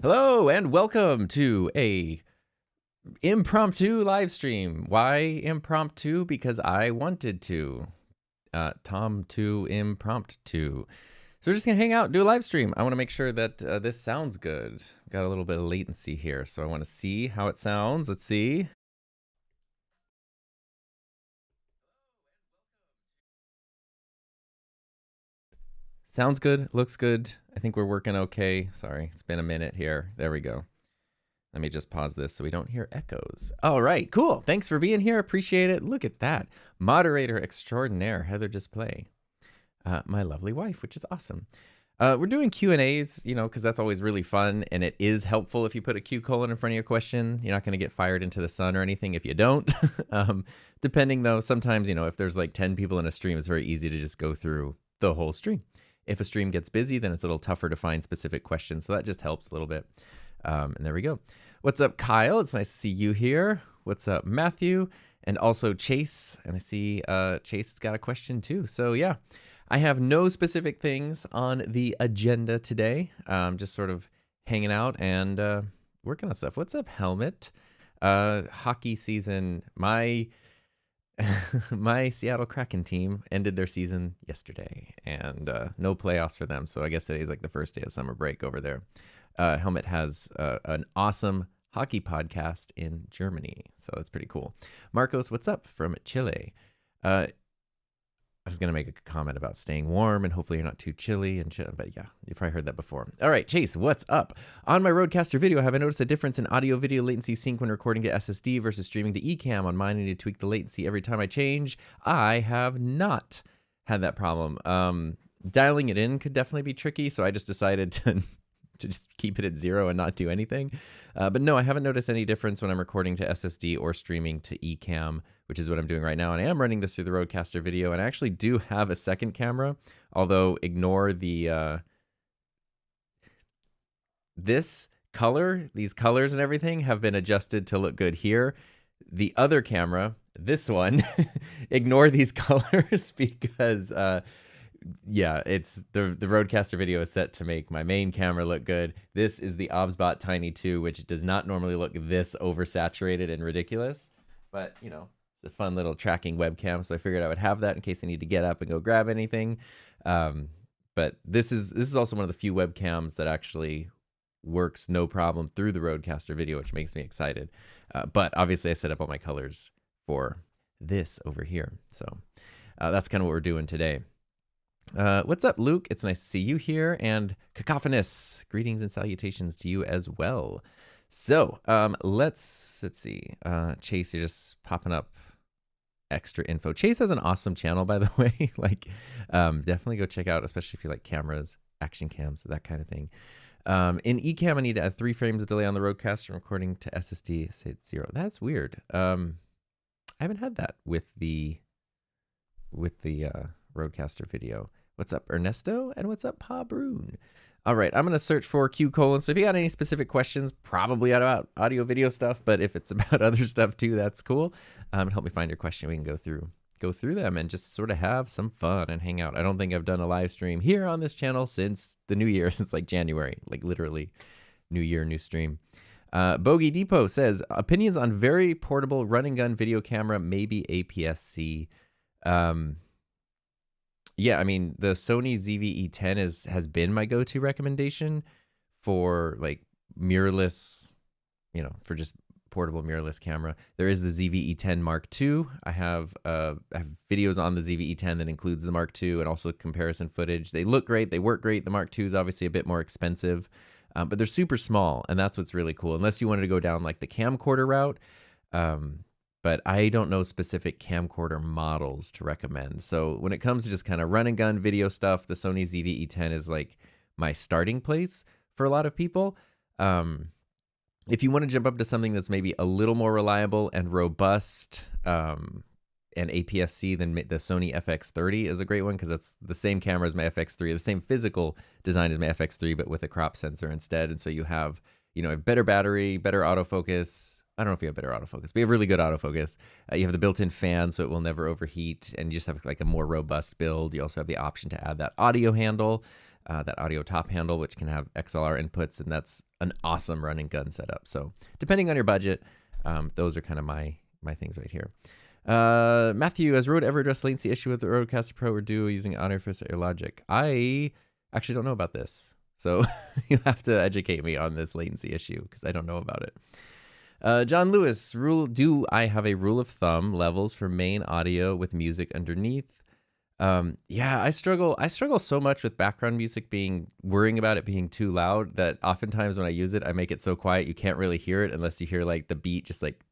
Hello and welcome to a impromptu live stream. Why impromptu? Because I wanted to. Tom to impromptu. So we're just gonna hang out, do a live stream. I want to make sure that this sounds good. Got a little bit of latency here, so I want to see how it sounds. Let's see. Sounds good. Looks good. I think we're working okay. Sorry, it's been a minute here. There we go. Let me just pause this so we don't hear echoes. All right, cool. Thanks for being here. Appreciate it. Look at that. Moderator extraordinaire, Heather Display. My lovely wife, which is awesome. We're doing Q&As, because that's always really fun, and it is helpful if you put a Q colon in front of your question. You're not going to get fired into the sun or anything if you don't. Depending, though, sometimes, if there's like 10 people in a stream, it's very easy to just go through the whole stream. If a stream gets busy, then it's a little tougher to find specific questions, so that just helps a little bit. And there we go. What's up, Kyle? It's nice to see you here. What's up, Matthew? And also Chase. And I see Chase has got a question too. So yeah, I have no specific things on the agenda today. Just sort of hanging out and working on stuff. What's up, Helmet? Hockey season. My Seattle Kraken team ended their season yesterday, and no playoffs for them. So I guess today's like the first day of summer break over there. Helmet has an awesome hockey podcast in Germany, so that's pretty cool. Marcos, what's up from Chile? I was going to make a comment about staying warm and hopefully you're not too chilly, but yeah, you probably heard that before. All right, Chase, what's up? On my Rodecaster video, have I noticed a difference in audio-video latency sync when recording to SSD versus streaming to Ecamm? On mine, I need to tweak the latency every time I change. I have not had that problem. Dialing it in could definitely be tricky, so I just decided to just keep it at 0 and not do anything. But no, I haven't noticed any difference when I'm recording to SSD or streaming to Ecamm, which is what I'm doing right now. And I am running this through the Rodecaster video, and I actually do have a second camera, although ignore the these colors and everything have been adjusted to look good here. The other camera, this one, ignore these colors because yeah, it's the Rodecaster video is set to make my main camera look good. This is the OBSBot Tiny 2, which does not normally look this oversaturated and ridiculous. But, it's a fun little tracking webcam, so I figured I would have that in case I need to get up and go grab anything. But this is also one of the few webcams that actually works no problem through the Rodecaster video, which makes me excited. But obviously I set up all my colors for this over here. So that's kind of what we're doing today. What's up, Luke? It's nice to see you here. And Cacophonous, greetings and salutations to you as well. So let's see. Chase, you're just popping up extra info. Chase has an awesome channel, by the way. Definitely go check out, especially if you like cameras, action cams, that kind of thing. In Ecamm, I need to add 3 frames of delay on the Rodecaster from recording to SSD. Say it's 0. That's weird. I haven't had that with the Rodecaster video. What's up, Ernesto? And what's up, Pa Brune? All right, I'm going to search for Q colon. So if you got any specific questions, probably about audio video stuff, but if it's about other stuff too, that's cool. Help me find your question. We can go through them and just sort of have some fun and hang out. I don't think I've done a live stream here on this channel since the new year, since like January, like literally new year, new stream. Bogey Depot says, opinions on very portable run and gun video camera, maybe APS-C. Yeah, I mean, the Sony ZV-E10 has been my go-to recommendation for like mirrorless, for just portable mirrorless camera. There is the ZV-E10 Mark II. I have videos on the ZV-E10 that includes the Mark II and also comparison footage. They look great. They work great. The Mark II is obviously a bit more expensive, but they're super small, and that's what's really cool. Unless you wanted to go down like the camcorder route, but I don't know specific camcorder models to recommend. So when it comes to just kind of run and gun video stuff, the Sony ZV-E10 is like my starting place for a lot of people. If you want to jump up to something that's maybe a little more reliable and robust and APS-C, then the Sony FX30 is a great one because that's the same camera as my FX3, the same physical design as my FX3, but with a crop sensor instead. And so you have, a better battery, better autofocus. I don't know if you have better autofocus, but you have really good autofocus. You have the built-in fan, so it will never overheat, and you just have like a more robust build. You also have the option to add that audio handle. that audio top handle, which can have XLR inputs, and that's an awesome running gun setup. So depending on your budget, those are kind of my things right here. Matthew, has Rode ever addressed latency issue with the Rodecaster Pro or Duo using audio interface or Logic? I actually don't know about this. So you'll have to educate me on this latency issue because I don't know about it. John Lewis, do I have a rule of thumb levels for main audio with music underneath? Yeah, I struggle so much with background music worrying about it being too loud that oftentimes when I use it, I make it so quiet you can't really hear it unless you hear like the beat just like,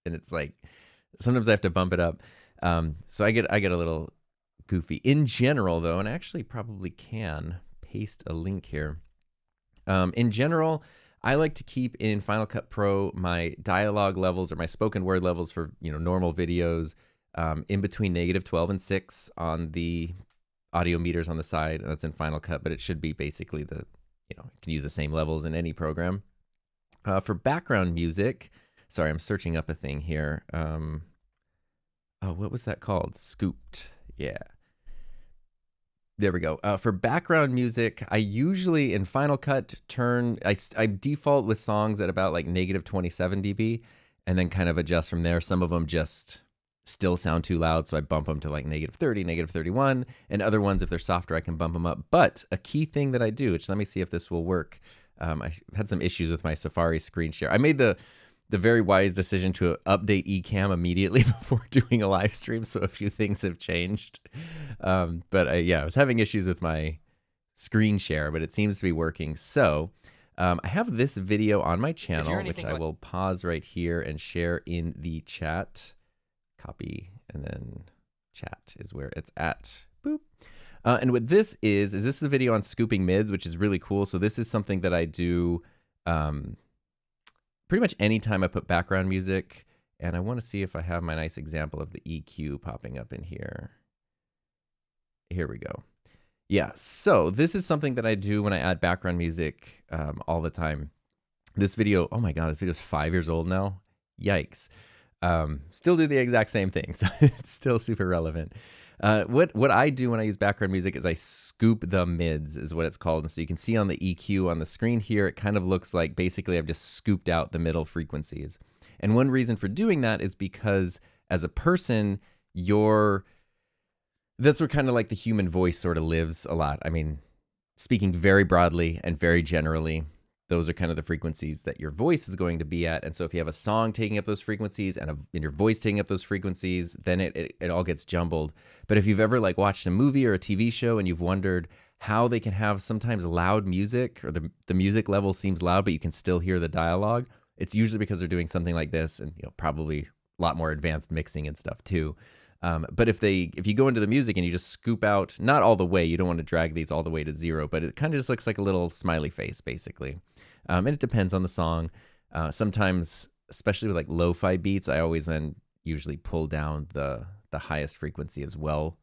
and it's like, sometimes I have to bump it up. So I get a little goofy. In general though, and I actually probably can paste a link here. In general, I like to keep in Final Cut Pro my dialogue levels or my spoken word levels for, normal videos, in between -12 and 6 on the audio meters on the side. And that's in Final Cut, but it should be basically you can use the same levels in any program. For background music, sorry, I'm searching up a thing here. Oh, what was that called? Scooped. Yeah. There we go. For background music, I usually in Final Cut I default with songs at about like -27 dB and then kind of adjust from there. Some of them just still sound too loud, so I bump them to like -30, -31, and other ones, if they're softer, I can bump them up. But a key thing that I do, which let me see if this will work. I had some issues with my Safari screen share. I made the very wise decision to update Ecamm immediately before doing a live stream, so a few things have changed. But I was having issues with my screen share, but it seems to be working. So I have this video on my channel, which I will pause right here and share in the chat. Copy, and then chat is where it's at. Boop. And what this is this is a video on scooping mids, which is really cool. So this is something that I do pretty much anytime I put background music. And I want to see if I have my nice example of the EQ popping up in here. Here we go. Yeah, so this is something that I do when I add background music all the time. This video, oh my God, this video is 5 years old now. Yikes. Still do the exact same thing, so it's still super relevant. What I do when I use background music is I scoop the mids, is what it's called. And so you can see on the EQ on the screen here, it kind of looks like basically I've just scooped out the middle frequencies. And one reason for doing that is because as a person, that's where kind of like the human voice sort of lives a lot. I mean, speaking very broadly and very generally, those are kind of the frequencies that your voice is going to be at. And so if you have a song taking up those frequencies and your voice taking up those frequencies, then it all gets jumbled. But if you've ever like watched a movie or a TV show and you've wondered how they can have sometimes loud music or the music level seems loud, but you can still hear the dialogue, it's usually because they're doing something like this, and probably a lot more advanced mixing and stuff too. But if you go into the music and you just scoop out, not all the way, you don't want to drag these all the way to 0, but it kind of just looks like a little smiley face, basically. And it depends on the song. Sometimes, especially with like lo-fi beats, I always then usually pull down the highest frequency as well,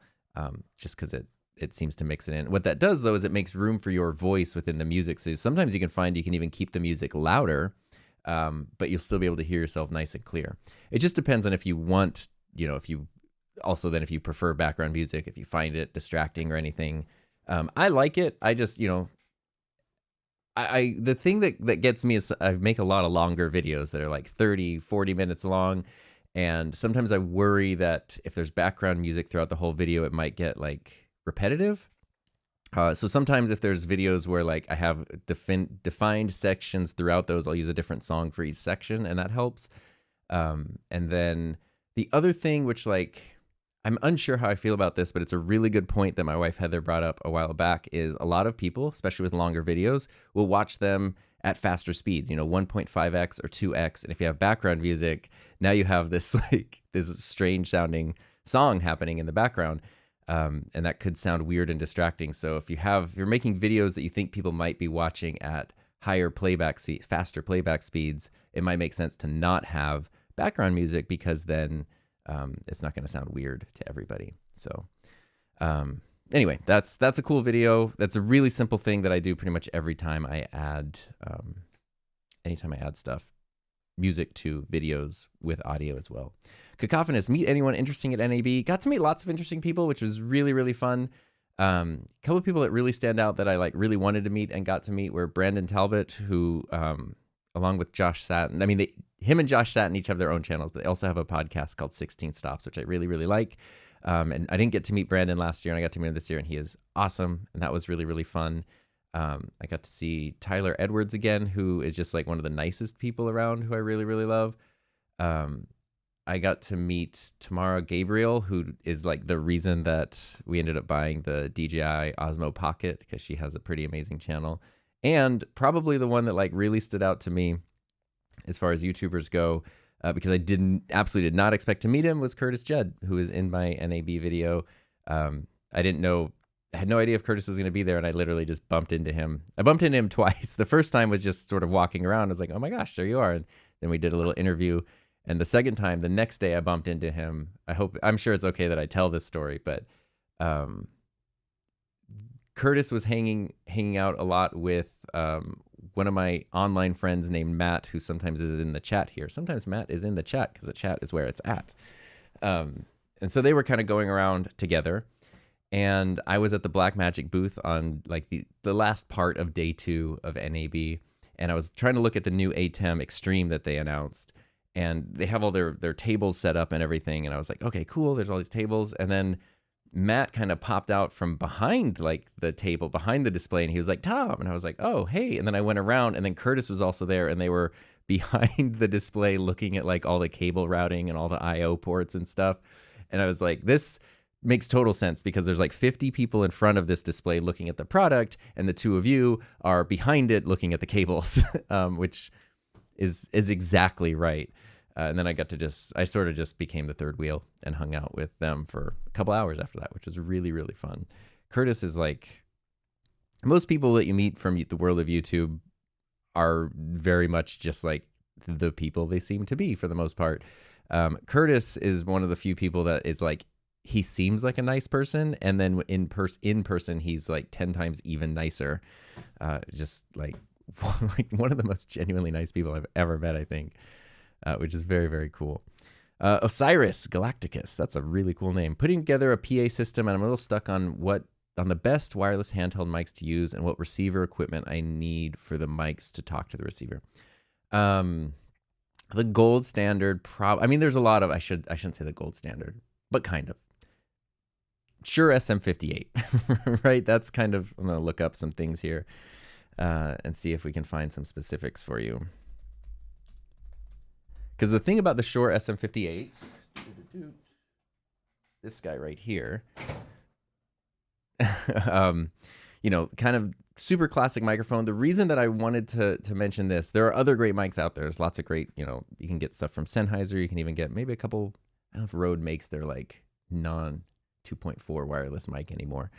just because it seems to mix it in. What that does, though, is it makes room for your voice within the music. So sometimes you can find you can even keep the music louder, but you'll still be able to hear yourself nice and clear. It just depends on if you want, if you prefer background music, if you find it distracting or anything. I like it. I just, the thing that gets me is I make a lot of longer videos that are like 30, 40 minutes long. And sometimes I worry that if there's background music throughout the whole video, it might get like repetitive. So sometimes if there's videos where like I have defined sections throughout those, I'll use a different song for each section, and that helps. And then the other thing, which like, I'm unsure how I feel about this, but it's a really good point that my wife Heather brought up a while back, is a lot of people, especially with longer videos, will watch them at faster speeds, 1.5x or 2x. And if you have background music, now you have this like this strange sounding song happening in the background. And that could sound weird and distracting. So if you're making videos that you think people might be watching at higher playback speeds, faster playback speeds, it might make sense to not have background music, because then it's not going to sound weird to everybody. So anyway, that's a cool video. That's a really simple thing that I do pretty much every time I add, anytime I add stuff, music to videos with audio as well. Cacophonous, meet anyone interesting at NAB. Got to meet lots of interesting people, which was really, really fun. A couple of people that really stand out that I like really wanted to meet and got to meet were Brandon Talbot, who, along with Josh Satin, I mean, him and Josh Satin each have their own channels, but they also have a podcast called 16 Stops, which I really, really like. And I didn't get to meet Brandon last year, and I got to meet him this year, and he is awesome, and that was really, really fun. I got to see Tyler Edwards again, who is just like one of the nicest people around, who I really, really love. I got to meet Tamara Gabriel, who is like the reason that we ended up buying the DJI Osmo Pocket, because she has a pretty amazing channel. And probably the one that like really stood out to me as far as YouTubers go, because I absolutely did not expect to meet him, was Curtis Judd, who is in my NAB video. I had no idea if Curtis was going to be there, and I literally just bumped into him. I bumped into him twice. The first time was just sort of walking around. I was like, oh my gosh, there you are. And then we did a little interview. And the second time, the next day, I bumped into him. I'm sure it's okay that I tell this story, but Curtis was hanging out a lot with one of my online friends named Matt, who sometimes is in the chat here. Sometimes Matt is in the chat because the chat is where it's at. And so they were kind of going around together. And I was at the Blackmagic booth on like the last part of day 2 of NAB. And I was trying to look at the new Ecamm Extreme that they announced. And they have all their tables set up and everything. And I was like, okay, cool. There's all these tables. And then Matt kind of popped out from behind like the table, behind the display. And he was like, Tom. And I was like, oh, hey. And then I went around, and then Curtis was also there. And they were behind the display looking at like all the cable routing and all the IO ports and stuff. And I was like, this makes total sense, because there's like 50 people in front of this display looking at the product, and the two of you are behind it looking at the cables, which is exactly right. And then I sort of just became the third wheel and hung out with them for a couple hours after that, which was really, really fun. Curtis is like, most people that you meet from the world of YouTube are very much just like the people they seem to be for the most part. Curtis is one of the few people that is like, he seems like a nice person, and then in person he's like 10 times even nicer. Just like one of the most genuinely nice people I've ever met, I think. Which is very, very cool. Osiris Galacticus, that's a really cool name. Putting together a PA system, and I'm a little stuck on the best wireless handheld mics to use and what receiver equipment I need for the mics to talk to the receiver. The gold standard, I mean, there's a lot of, I shouldn't say the gold standard, but kind of. Shure SM58, right? That's kind of, I'm going to look up some things here and see if we can find some specifics for you. Because the thing about the Shure SM58, this guy right here, you know, kind of super classic microphone. The reason that I wanted to mention this, there are other great mics out there. There's lots of great, you know, you can get stuff from Sennheiser. You can even get maybe a couple, I don't know if Rode makes their like non 2.4 wireless mic anymore.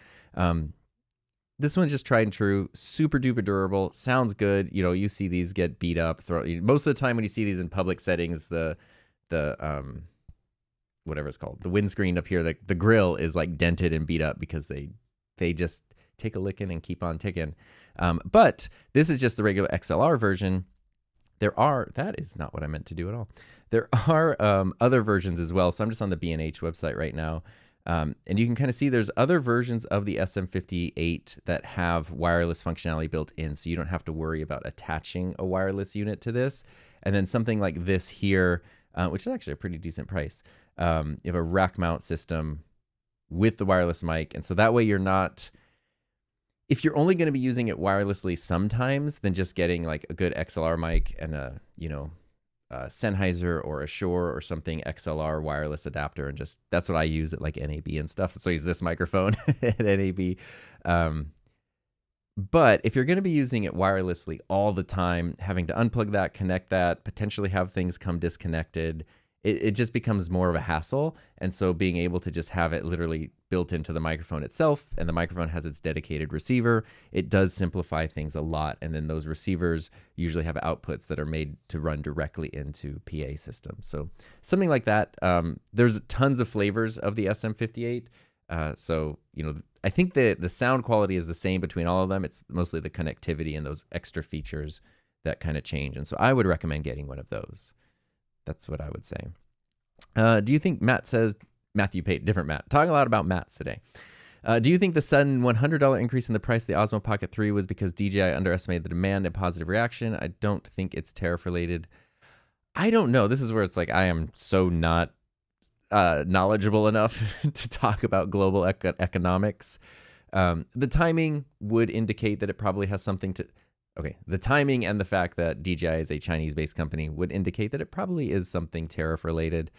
This one's just tried and true, super duper durable, sounds good. You know, you see these get beat up. Most of the time when you see these in public settings, the whatever it's called, the windscreen up here, the grill is like dented and beat up because they just take a licking and keep on ticking. But this is just the regular XLR version. That is not what I meant to do at all. There are other versions as well. So I'm just on the B&H website right now. And you can kind of see there's other versions of the SM58 that have wireless functionality built in, so you don't have to worry about attaching a wireless unit to this. And then something like this here, which is actually a pretty decent price. You have a rack mount system with the wireless mic. And so that way you're not, if you're only going to be using it wirelessly sometimes, then just getting like a good XLR mic and a, you know, Sennheiser or a Shure or something XLR wireless adapter, and just that's what I use at like NAB and stuff. So I use this microphone at NAB. But if you're going to be using it wirelessly all the time, having to unplug that, connect that, potentially have things come disconnected, it just becomes more of a hassle. And so being able to just have it literally built into the microphone itself, and the microphone has its dedicated receiver, it does simplify things a lot. And then those receivers usually have outputs that are made to run directly into PA systems. So something like that. There's tons of flavors of the SM58. So, you know, I think the sound quality is the same between all of them. It's mostly the connectivity and those extra features that kind of change. And so I would recommend getting one of those. That's what I would say. Do you think Matt says, Matthew Pate, different Matt, talking a lot about Matts today. Do you think the sudden $100 increase in the price of the Osmo Pocket 3 was because DJI underestimated the demand and positive reaction? I don't think it's tariff related. I don't know. This is where it's like I am so not knowledgeable enough to talk about global economics. The timing would indicate that it probably has something to. Okay, the timing and the fact that DJI is a Chinese-based company would indicate that it probably is something tariff-related.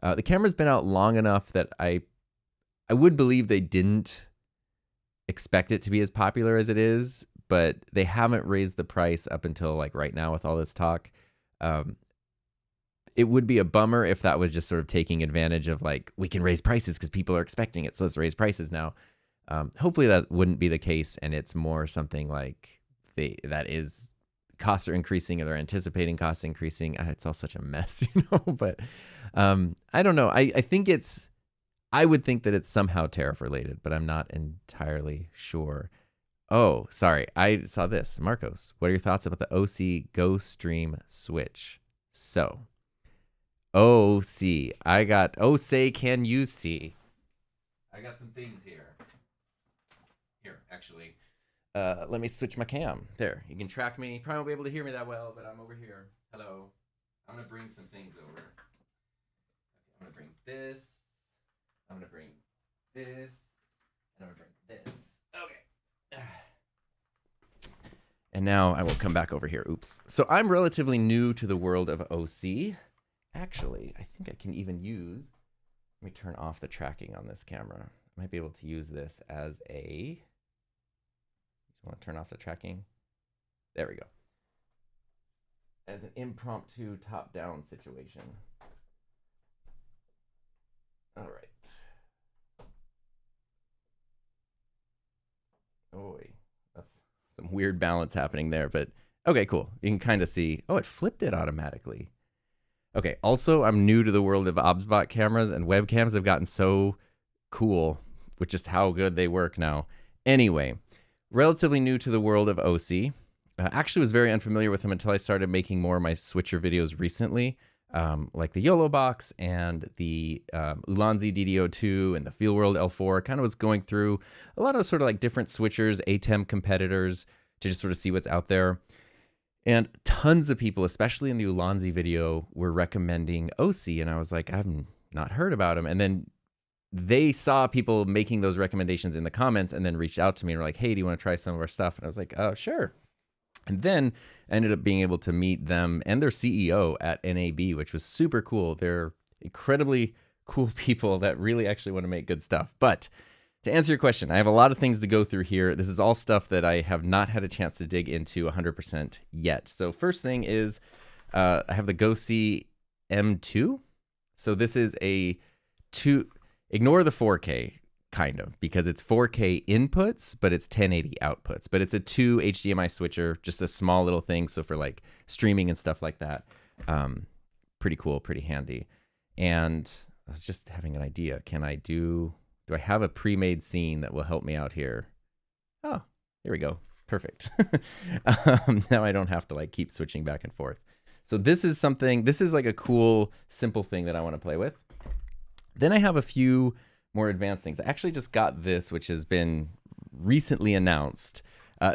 The camera's been out long enough that I would believe they didn't expect it to be as popular as it is, but they haven't raised the price up until like right now with all this talk. It would be a bummer if that was just sort of taking advantage of like, we can raise prices because people are expecting it, so let's raise prices now. Hopefully that wouldn't be the case, and it's more something like that is costs are increasing, or they're anticipating costs increasing. It's all such a mess, but I don't know. I would think that it's somehow tariff related, but I'm not entirely sure. Oh, sorry. I saw this. Marcos, what are your thoughts about the OC Go Stream Switch? So, OC. I got, oh, say, can you see? I got some things here. Here, actually. Let me switch my cam. There, you can track me. Probably won't be able to hear me that well, but I'm over here. Hello. I'm going to bring some things over. I'm going to bring this. I'm going to bring this. And I'm going to bring this. Okay. And now I will come back over here. Oops. So I'm relatively new to the world of OC. Actually, I think I can even use, let me turn off the tracking on this camera. I might be able to use this as a, want to turn off the tracking? There we go. As an impromptu top-down situation. All right. Oh, that's some weird balance happening there, but okay, cool. You can kind of see, oh, it flipped it automatically. Okay, also, I'm new to the world of OBSBot cameras, and webcams have gotten so cool with just how good they work now. Anyway, relatively new to the world of OC. Actually was very unfamiliar with them until I started making more of my switcher videos recently, like the YOLO box and the Ulanzi DD02 and the Fieldworld L4. Kind of was going through a lot of sort of like different switchers, Ecamm competitors, to just sort of see what's out there. And tons of people, especially in the Ulanzi video, were recommending OC, and I was like, I've not heard about them. And then they saw people making those recommendations in the comments and then reached out to me and were like, hey, do you want to try some of our stuff? And I was like, sure. And then I ended up being able to meet them and their CEO at NAB, which was super cool. They're incredibly cool people that really actually want to make good stuff. But to answer your question, I have a lot of things to go through here. This is all stuff that I have not had a chance to dig into 100% yet. So first thing is I have the GoC M2. So this is a ignore the 4K, kind of, because it's 4K inputs, but it's 1080 outputs. But it's a 2 HDMI switcher, just a small little thing. So for like streaming and stuff like that, pretty cool, pretty handy. And I was just having an idea. Do I have a pre-made scene that will help me out here? Oh, here we go. Perfect. Now I don't have to like keep switching back and forth. So this is like a cool, simple thing that I want to play with. Then I have a few more advanced things. I actually just got this, which has been recently announced.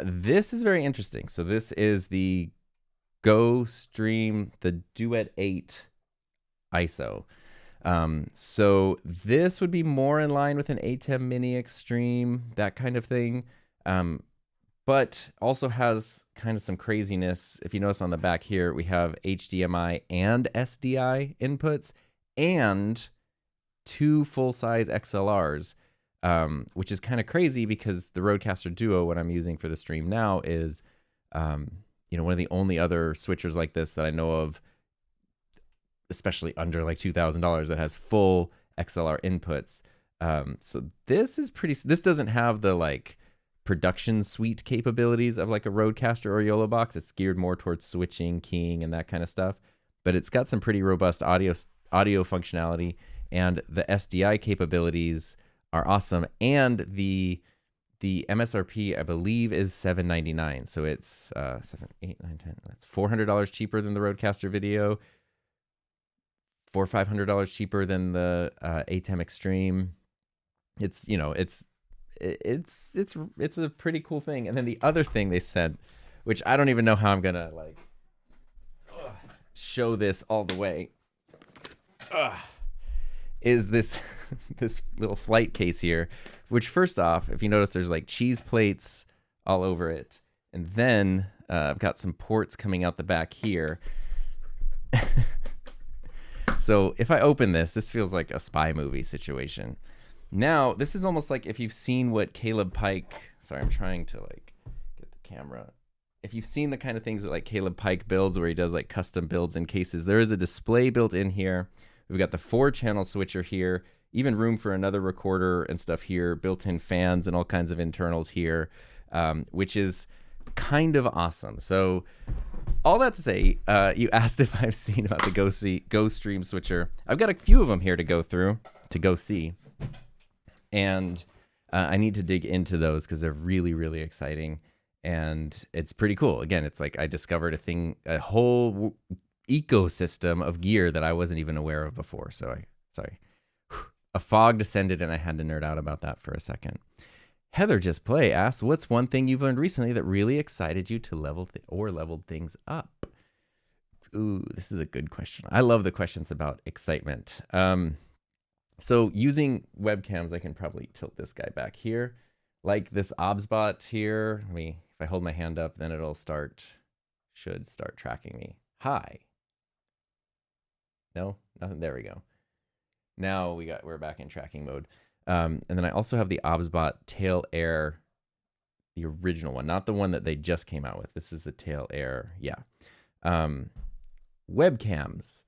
This is very interesting. So this is the Go Stream, the Duet 8 ISO. So this would be more in line with an ATEM Mini Extreme, that kind of thing. But also has kind of some craziness. If you notice on the back here, we have HDMI and SDI inputs and 2 full-size XLRs, which is kind of crazy because the Rodecaster Duo, what I'm using for the stream now, is one of the only other switchers like this that I know of, especially under like $2,000, that has full XLR inputs. So this doesn't have the like production suite capabilities of like a Rodecaster or YOLO box. It's geared more towards switching, keying, and that kind of stuff. But it's got some pretty robust audio functionality. And the SDI capabilities are awesome. And the MSRP, I believe, is $799. So it's $7, $8, $9, $10. That's $400 cheaper than the Rodecaster Video. $400 or $500 cheaper than the ATEM Extreme. It's it's a pretty cool thing. And then the other thing they sent, which I don't even know how I'm gonna like show this all the way, is this this little flight case here. Which first off, if you notice, there's like cheese plates all over it, and then I've got some ports coming out the back here. So if I open this, this feels like a spy movie situation. Now, this is almost like if you've seen what Caleb Pike, sorry, I'm trying to like get the camera. If you've seen the kind of things that like Caleb Pike builds where he does like custom builds in cases, there is a display built in here. We've got the 4-channel switcher here, even room for another recorder and stuff here, built-in fans and all kinds of internals here, which is kind of awesome. So all that to say, you asked if I've seen about the Go Stream switcher. I've got a few of them here to go through, to go see. And I need to dig into those because they're really, really exciting. And it's pretty cool. Again, it's like I discovered a whole ecosystem of gear that I wasn't even aware of before. So a fog descended and I had to nerd out about that for a second. Heather Just Play asks, what's one thing you've learned recently that really excited you to leveled things up? Ooh, this is a good question. I love the questions about excitement. So using webcams, I can probably tilt this guy back here. Like this OBSBot here, if I hold my hand up, then it'll should start tracking me. Hi. No, nothing, there we go. Now we're back in tracking mode. And then I also have the OBSBot Tail Air, the original one, not the one that they just came out with. This is the Tail Air, yeah. Webcams,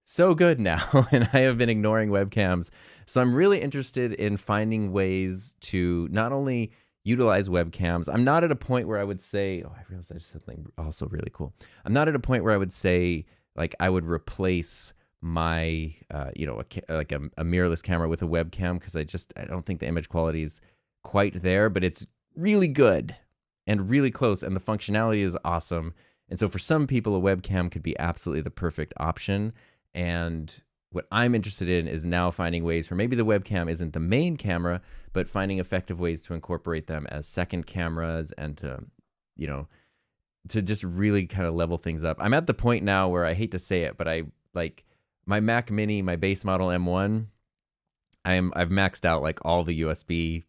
so good now, and I have been ignoring webcams. So I'm really interested in finding ways to not only utilize webcams. I'm not at a point where I would say, I realized I just said something also really cool. I'm not at a point where I would say, like, I would replace my a mirrorless camera with a webcam, because I don't think the image quality is quite there, but it's really good and really close, and the functionality is awesome. And so for some people, a webcam could be absolutely the perfect option. And what I'm interested in is now finding ways where maybe the webcam isn't the main camera, but finding effective ways to incorporate them as second cameras and to just really kind of level things up. I'm at the point now where I hate to say it, but I like my Mac Mini, my base model M1, I've maxed out like all the USB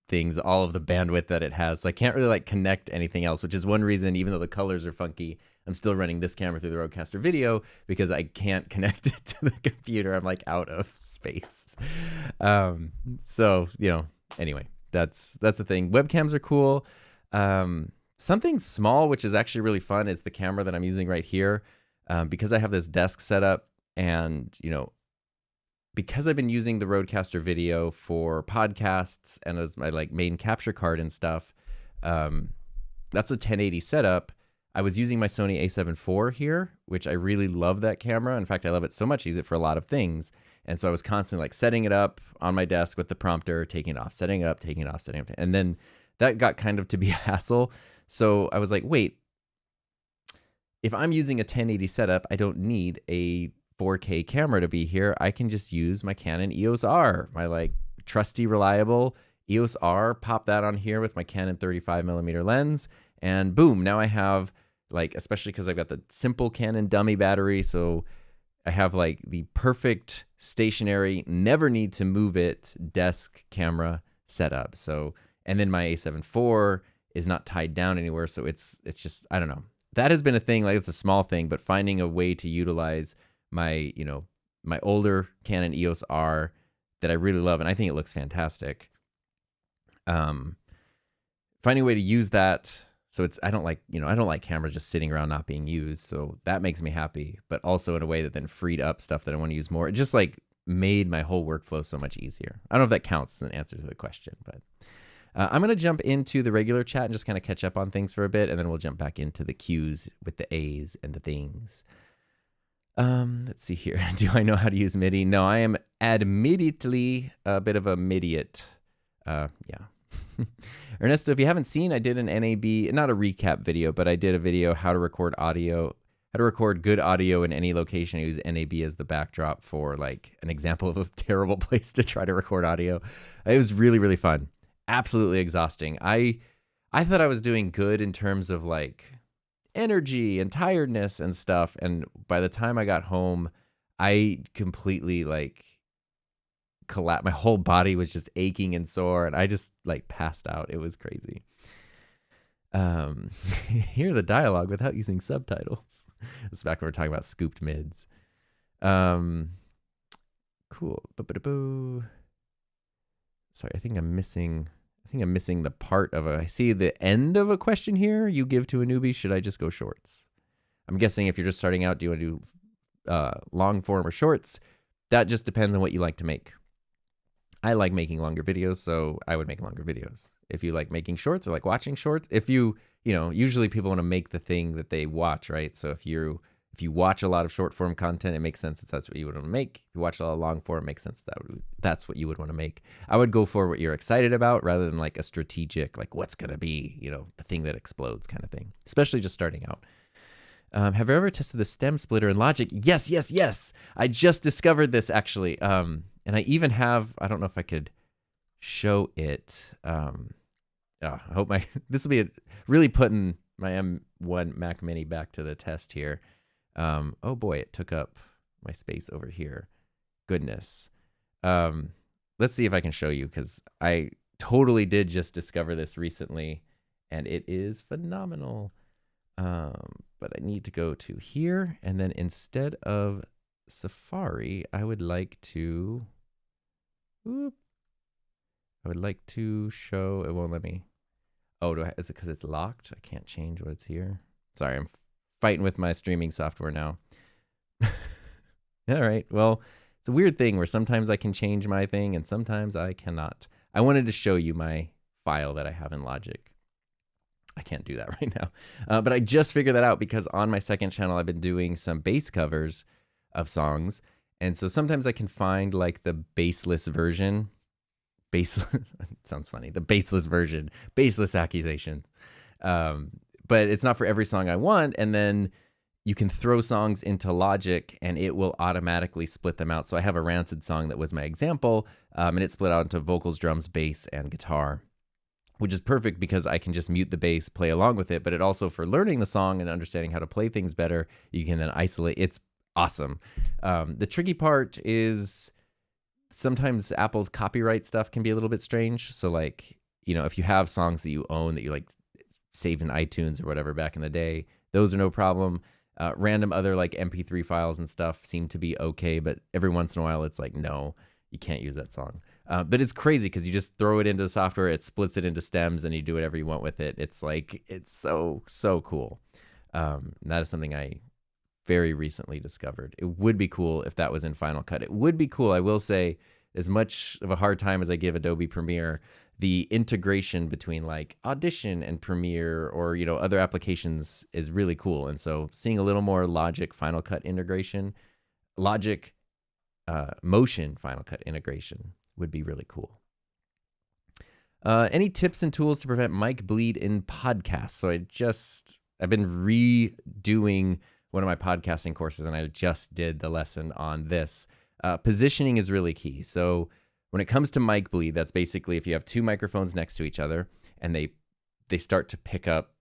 things, all of the bandwidth that it has. So I can't really like connect anything else, which is one reason, even though the colors are funky, I'm still running this camera through the Rodecaster Video, because I can't connect it to the computer. I'm like out of space. So, anyway, that's the thing. Webcams are cool. Something small, which is actually really fun, is the camera that I'm using right here. Because I have this desk set up, and, because I've been using the Rodecaster Video for podcasts and as my like main capture card and stuff, that's a 1080 setup. I was using my Sony a7 IV here, which I really love that camera. In fact, I love it so much, I use it for a lot of things. And so I was constantly like setting it up on my desk with the prompter, taking it off, setting it up, taking it off, setting it up. And then that got kind of to be a hassle. So I was like, wait, if I'm using a 1080 setup, I don't need a 4K camera to be here. I can just use my Canon EOS R, my like trusty, reliable EOS R, pop that on here with my Canon 35mm lens, and boom, now I have like, especially because I've got the simple Canon dummy battery, so I have like the perfect stationary, never need to move it desk camera setup. So, and then my a7 IV is not tied down anywhere, so it's just, I don't know. That has been a thing, like it's a small thing, but finding a way to utilize my, my older Canon EOS R that I really love, and I think it looks fantastic. Finding a way to use that, so I don't like cameras just sitting around not being used, so that makes me happy, but also in a way that then freed up stuff that I want to use more. It just like made my whole workflow so much easier. I don't know if that counts as an answer to the question, but I'm going to jump into the regular chat and just kind of catch up on things for a bit, and then we'll jump back into the Q's with the A's and the things. Let's see here. Do I know how to use MIDI? No, I am admittedly a bit of a midiot. Yeah. Ernesto, if you haven't seen, I did an NAB, not a recap video, but I did a video how to record good audio in any location. I use NAB as the backdrop for like an example of a terrible place to try to record audio. It was really, really fun. absolutely exhausting. I thought I was doing good in terms of like energy and tiredness and stuff. And by the time I got home, I completely like collapsed. My whole body was just aching and sore, and I just like passed out. It was crazy. Hear the dialogue without using subtitles. It's back when we're talking about scooped mids. Cool. Sorry, I think I'm missing the part of I see the end of a question here. You give to a newbie. Should I just go shorts? I'm guessing if you're just starting out, do you want to do long form or shorts? That just depends on what you like to make. I like making longer videos, so I would make longer videos. If you like making shorts or like watching shorts, if you usually people want to make the thing that they watch, right? So if you watch a lot of short form content, it makes sense that's what you would want to make. If you watch a lot of long form, it makes sense that's what you would want to make. I would go for what you're excited about rather than like a strategic, like what's going to be, the thing that explodes kind of thing, especially just starting out. Have you ever tested the stem splitter in Logic? Yes. I just discovered this actually. And I even have, I don't know if I could show it. I hope this will be really putting my M1 Mac Mini back to the test here. Oh boy, it took up my space over here. Goodness. Let's see if I can show you, because I totally did just discover this recently and it is phenomenal. But I need to go to here, and then instead of Safari, I would like to show, it won't let me. Oh, is it because it's locked? I can't change what's here. Sorry, I'm fighting with my streaming software now. All right, well, it's a weird thing where sometimes I can change my thing and sometimes I cannot. I wanted to show you my file that I have in Logic. I can't do that right now. But I just figured that out because on my second channel, I've been doing some bass covers of songs. And so sometimes I can find like the bassless version. Sounds funny. The bassless version. Bassless accusation. But it's not for every song I want. And then you can throw songs into Logic and it will automatically split them out. So I have a Rancid song that was my example. And it split out into vocals, drums, bass, and guitar, which is perfect because I can just mute the bass, play along with it. But it also, for learning the song and understanding how to play things better, you can then isolate. It's awesome. The tricky part is sometimes Apple's copyright stuff can be a little bit strange. So like, if you have songs that you own that you like saved in iTunes or whatever back in the day, those are no problem. Random other like MP3 files and stuff seem to be okay. But every once in a while, it's like, no, you can't use that song. But it's crazy because you just throw it into the software, it splits it into stems, and you do whatever you want with it. It's like, it's so cool. That is something I very recently discovered. It would be cool if that was in Final Cut. It would be cool, I will say, as much of a hard time as I give Adobe Premiere, the integration between like Audition and Premiere or, other applications is really cool. And so seeing a little more Logic Final Cut integration, Logic Motion Final Cut integration would be really cool. Any tips and tools to prevent mic bleed in podcasts? So I've been redoing one of my podcasting courses, and I just did the lesson on this. Positioning is really key. So when it comes to mic bleed, that's basically if you have two microphones next to each other and they start to pick up,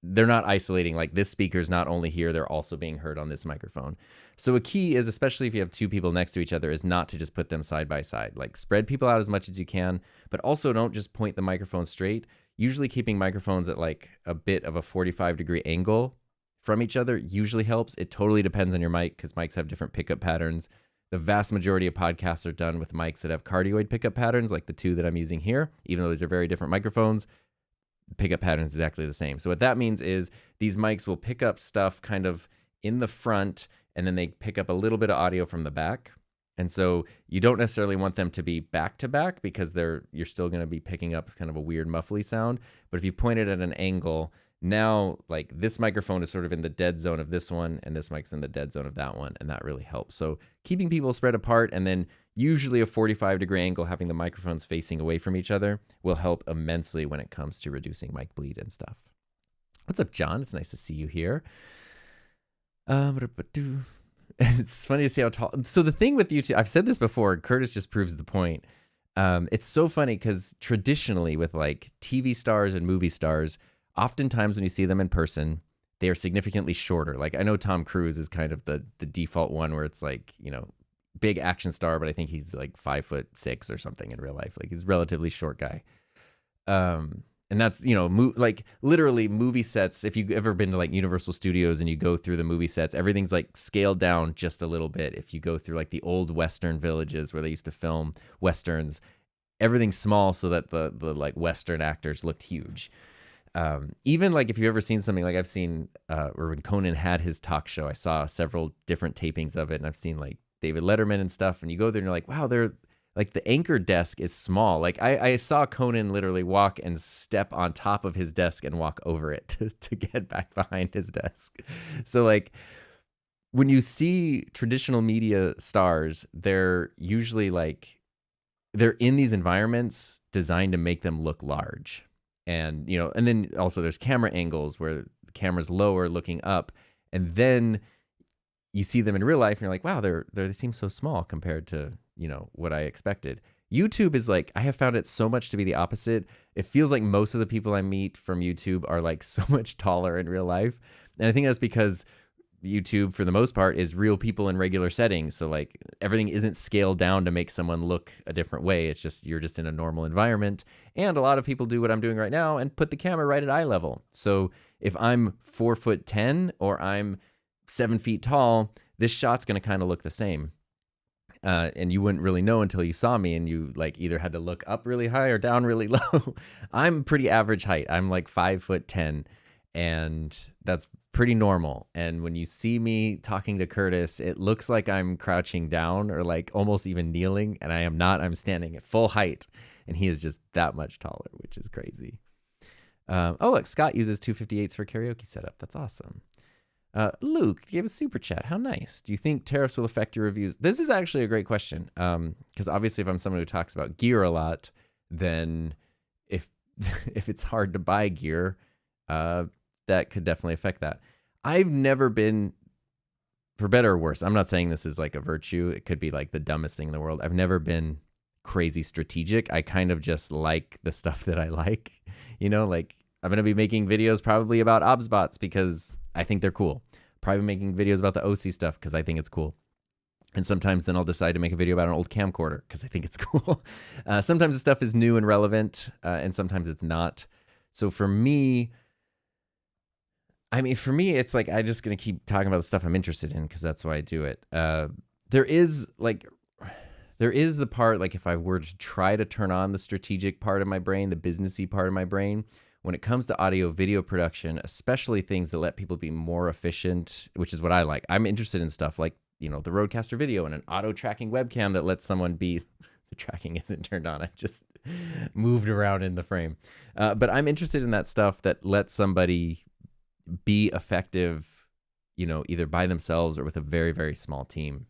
they're not isolating, like this speaker's not only here, they're also being heard on this microphone. So a key is, especially if you have two people next to each other, is not to just put them side by side. Like spread people out as much as you can, but also don't just point the microphone straight. Usually keeping microphones at like a bit of a 45-degree angle from each other usually helps. It totally depends on your mic because mics have different pickup patterns. The vast majority of podcasts are done with mics that have cardioid pickup patterns, like the two that I'm using here, even though these are very different microphones. Pickup pattern is exactly the same. So what that means is these mics will pick up stuff kind of in the front, and then they pick up a little bit of audio from the back. And so you don't necessarily want them to be back to back because you're still going to be picking up kind of a weird muffly sound. But if you point it at an angle, now like this microphone is sort of in the dead zone of this one, and this mic's in the dead zone of that one, and that really helps. So keeping people spread apart, and then usually a 45-degree angle, having the microphones facing away from each other, will help immensely when it comes to reducing mic bleed and stuff. What's up, John? It's nice to see you here. It's funny to see how tall. So the thing with YouTube, I've said this before, Curtis just proves the point. It's so funny because traditionally with like TV stars and movie stars, oftentimes when you see them in person, they are significantly shorter. Like I know Tom Cruise is kind of the default one where it's like, you know, big action star, but I think he's like 5'6" or something in real life. Like he's a relatively short guy. And that's, you know, like literally movie sets. If you've ever been to like Universal Studios and you go through the movie sets, everything's like scaled down just a little bit. If you go through like the old Western villages where they used to film Westerns, everything's small so that the like Western actors looked huge. Even like if you've ever seen something like I've seen, or when Conan had his talk show, I saw several different tapings of it, and I've seen like David Letterman and stuff. And you go there and you're like, wow, they're like the anchor desk is small. Like I saw Conan literally walk and step on top of his desk and walk over it to get back behind his desk. So like when you see traditional media stars, they're usually like they're in these environments designed to make them look large. And, you know, and then also there's camera angles where the camera's lower looking up. And then you see them in real life and you're like, wow, they seem so small compared to, you know, what I expected. YouTube is like, I have found it so much to be the opposite. It feels like most of the people I meet from YouTube are like so much taller in real life. And I think that's because YouTube, for the most part, is real people in regular settings. So like everything isn't scaled down to make someone look a different way. It's just, you're just in a normal environment. And a lot of people do what I'm doing right now and put the camera right at eye level. So if I'm 4'10" or I'm 7 feet tall, this shot's going to kind of look the same. And you wouldn't really know until you saw me and you like either had to look up really high or down really low. I'm pretty average height. I'm like 5'10", and that's pretty normal. And when you see me talking to Curtis, it looks like I'm crouching down or like almost even kneeling, and I am not. I'm standing at full height, and he is just that much taller, which is crazy. Oh, look, Scott uses 258s for karaoke setup. That's awesome. Luke gave a super chat. How nice. Do you think tariffs will affect your reviews? This is actually a great question. Because obviously if I'm someone who talks about gear a lot, then if if it's hard to buy gear, that could definitely affect that. I've never been, for better or worse, I'm not saying this is like a virtue. It could be like the dumbest thing in the world. I've never been crazy strategic. I kind of just like the stuff that I like. You know, like I'm going to be making videos probably about OBSBots because I think they're cool. Probably making videos about the OC stuff because I think it's cool. And sometimes then I'll decide to make a video about an old camcorder because I think it's cool. Sometimes the stuff is new and relevant, and sometimes it's not. So for me, it's like I'm just going to keep talking about the stuff I'm interested in because that's why I do it. There is the part, like if I were to try to turn on the strategic part of my brain, the businessy part of my brain, when it comes to audio video production, especially things that let people be more efficient, which is what I like. I'm interested in stuff like, you know, the Rodecaster Video and an auto tracking webcam that lets someone be, the tracking isn't turned on. I just moved around in the frame. But I'm interested in that stuff that lets somebody be effective, you know, either by themselves or with a very, very small team.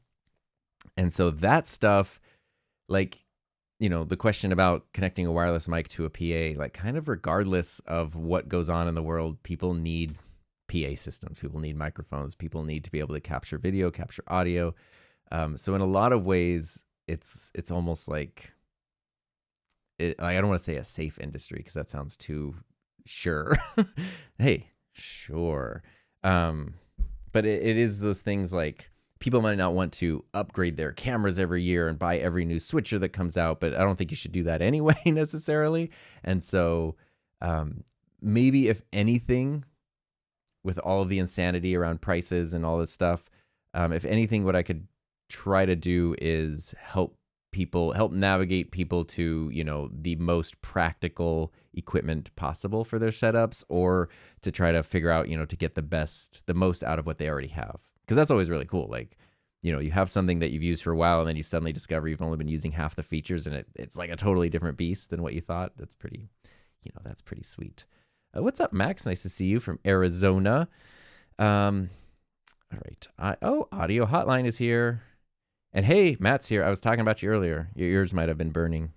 And so that stuff, like, you know, the question about connecting a wireless mic to a PA, like kind of regardless of what goes on in the world, people need PA systems. People need microphones. People need to be able to capture video, capture audio. So in a lot of ways, it's almost like, I don't want to say a safe industry because that sounds too sure. Hey, sure. But it is those things like, people might not want to upgrade their cameras every year and buy every new switcher that comes out, but I don't think you should do that anyway necessarily. And so maybe if anything, with all of the insanity around prices and all this stuff, if anything, what I could try to do is help navigate people to, you know, the most practical equipment possible for their setups, or to try to figure out, you know, to get the most out of what they already have. Because that's always really cool. Like, you know, you have something that you've used for a while and then you suddenly discover you've only been using half the features and it's like a totally different beast than what you thought. That's pretty, you know, that's pretty sweet. What's up, Max? Nice to see you from Arizona. All right. Audio Hotline is here. And hey, Matt's here. I was talking about you earlier. Your ears might have been burning.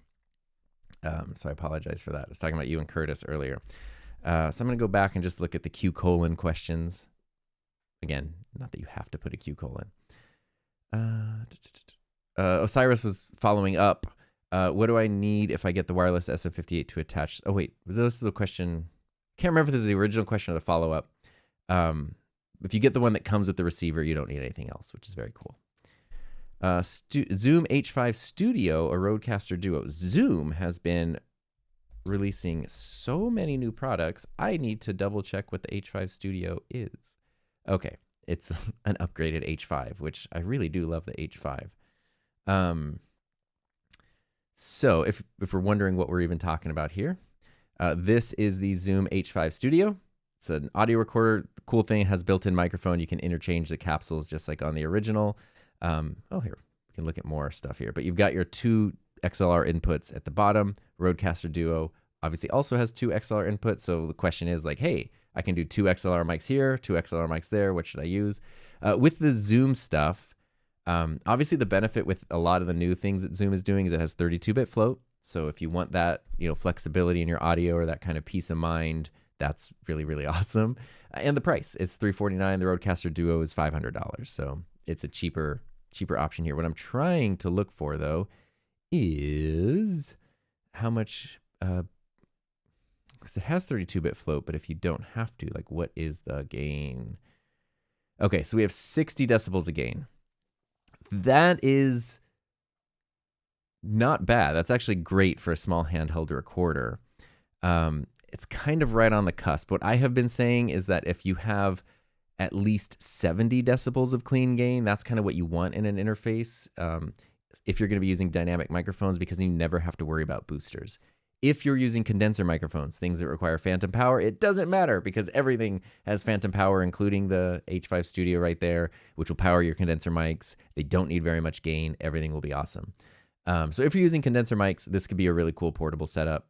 So I apologize for that. I was talking about you and Curtis earlier. So I'm going to go back and just look at the Q colon questions. Again, not that you have to put a Q colon. Osiris was following up. What do I need if I get the wireless SM58 to attach? Oh, wait. This is a question. Can't remember if this is the original question or the follow-up. If you get the one that comes with the receiver, you don't need anything else, which is very cool. Zoom H5 Studio, a Rodecaster Duo. Zoom has been releasing so many new products. I need to double check what the H5 Studio is. Okay, it's an upgraded H5, which I really do love the H5. So if we're wondering what we're even talking about here, this is the Zoom H5 Studio. It's an audio recorder. The cool thing, it has built-in microphone. You can interchange the capsules just like on the original. Oh, here, we can look at more stuff here. But you've got your 2 XLR inputs at the bottom. Rodecaster Duo obviously also has 2 XLR inputs. So the question is like, hey, I can do 2 XLR mics here, 2 XLR mics there. What should I use? With the Zoom stuff, obviously the benefit with a lot of the new things that Zoom is doing is it has 32-bit float. So if you want that, flexibility in your audio or that kind of peace of mind, that's really, really awesome. And the price is $349. The Rodecaster Duo is $500. So it's a cheaper option here. What I'm trying to look for though is how much, because it has 32-bit float, but if you don't have to, like, what is the gain? Okay, so we have 60 decibels of gain. That is not bad. That's actually great for a small handheld recorder. It's kind of right on the cusp. What I have been saying is that if you have at least 70 decibels of clean gain, that's kind of what you want in an interface. If you're going to be using dynamic microphones, because you never have to worry about boosters. If you're using condenser microphones, things that require phantom power, it doesn't matter because everything has phantom power, including the H5 Studio right there, which will power your condenser mics. They don't need very much gain. Everything will be awesome. So if you're using condenser mics, this could be a really cool portable setup.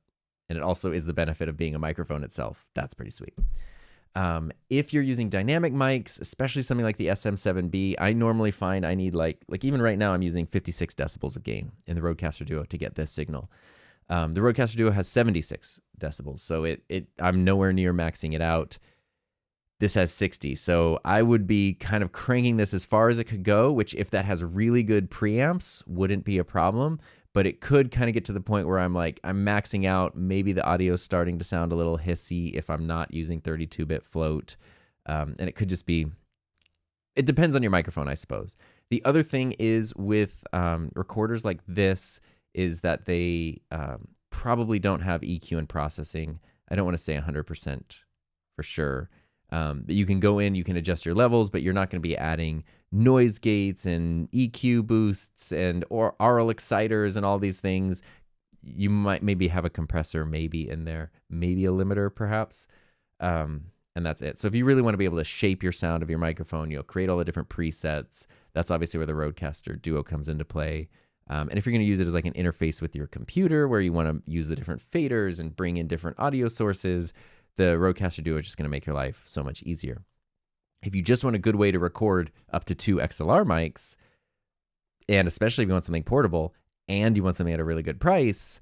And it also is the benefit of being a microphone itself. That's pretty sweet. If you're using dynamic mics, especially something like the SM7B, I normally find I need like even right now, I'm using 56 decibels of gain in the Rodecaster Duo to get this signal. The Rodecaster Duo has 76 decibels, so I'm nowhere near maxing it out. This has 60, so I would be kind of cranking this as far as it could go, which if that has really good preamps, wouldn't be a problem, but it could kind of get to the point where I'm maxing out. Maybe the audio is starting to sound a little hissy if I'm not using 32-bit float, and it could just be, it depends on your microphone, I suppose. The other thing is with recorders like this, is that they probably don't have EQ and processing. I don't want to say 100% for sure. But you can go in, you can adjust your levels, but you're not going to be adding noise gates and EQ boosts and or aural exciters and all these things. You might maybe have a compressor maybe in there, maybe a limiter perhaps. And that's it. So if you really want to be able to shape your sound of your microphone, create all the different presets. That's obviously where the Rodecaster Duo comes into play. And if you're going to use it as like an interface with your computer where you want to use the different faders and bring in different audio sources, the Rodecaster Duo is just going to make your life so much easier. If you just want a good way to record up to 2 XLR mics, and especially if you want something portable and you want something at a really good price,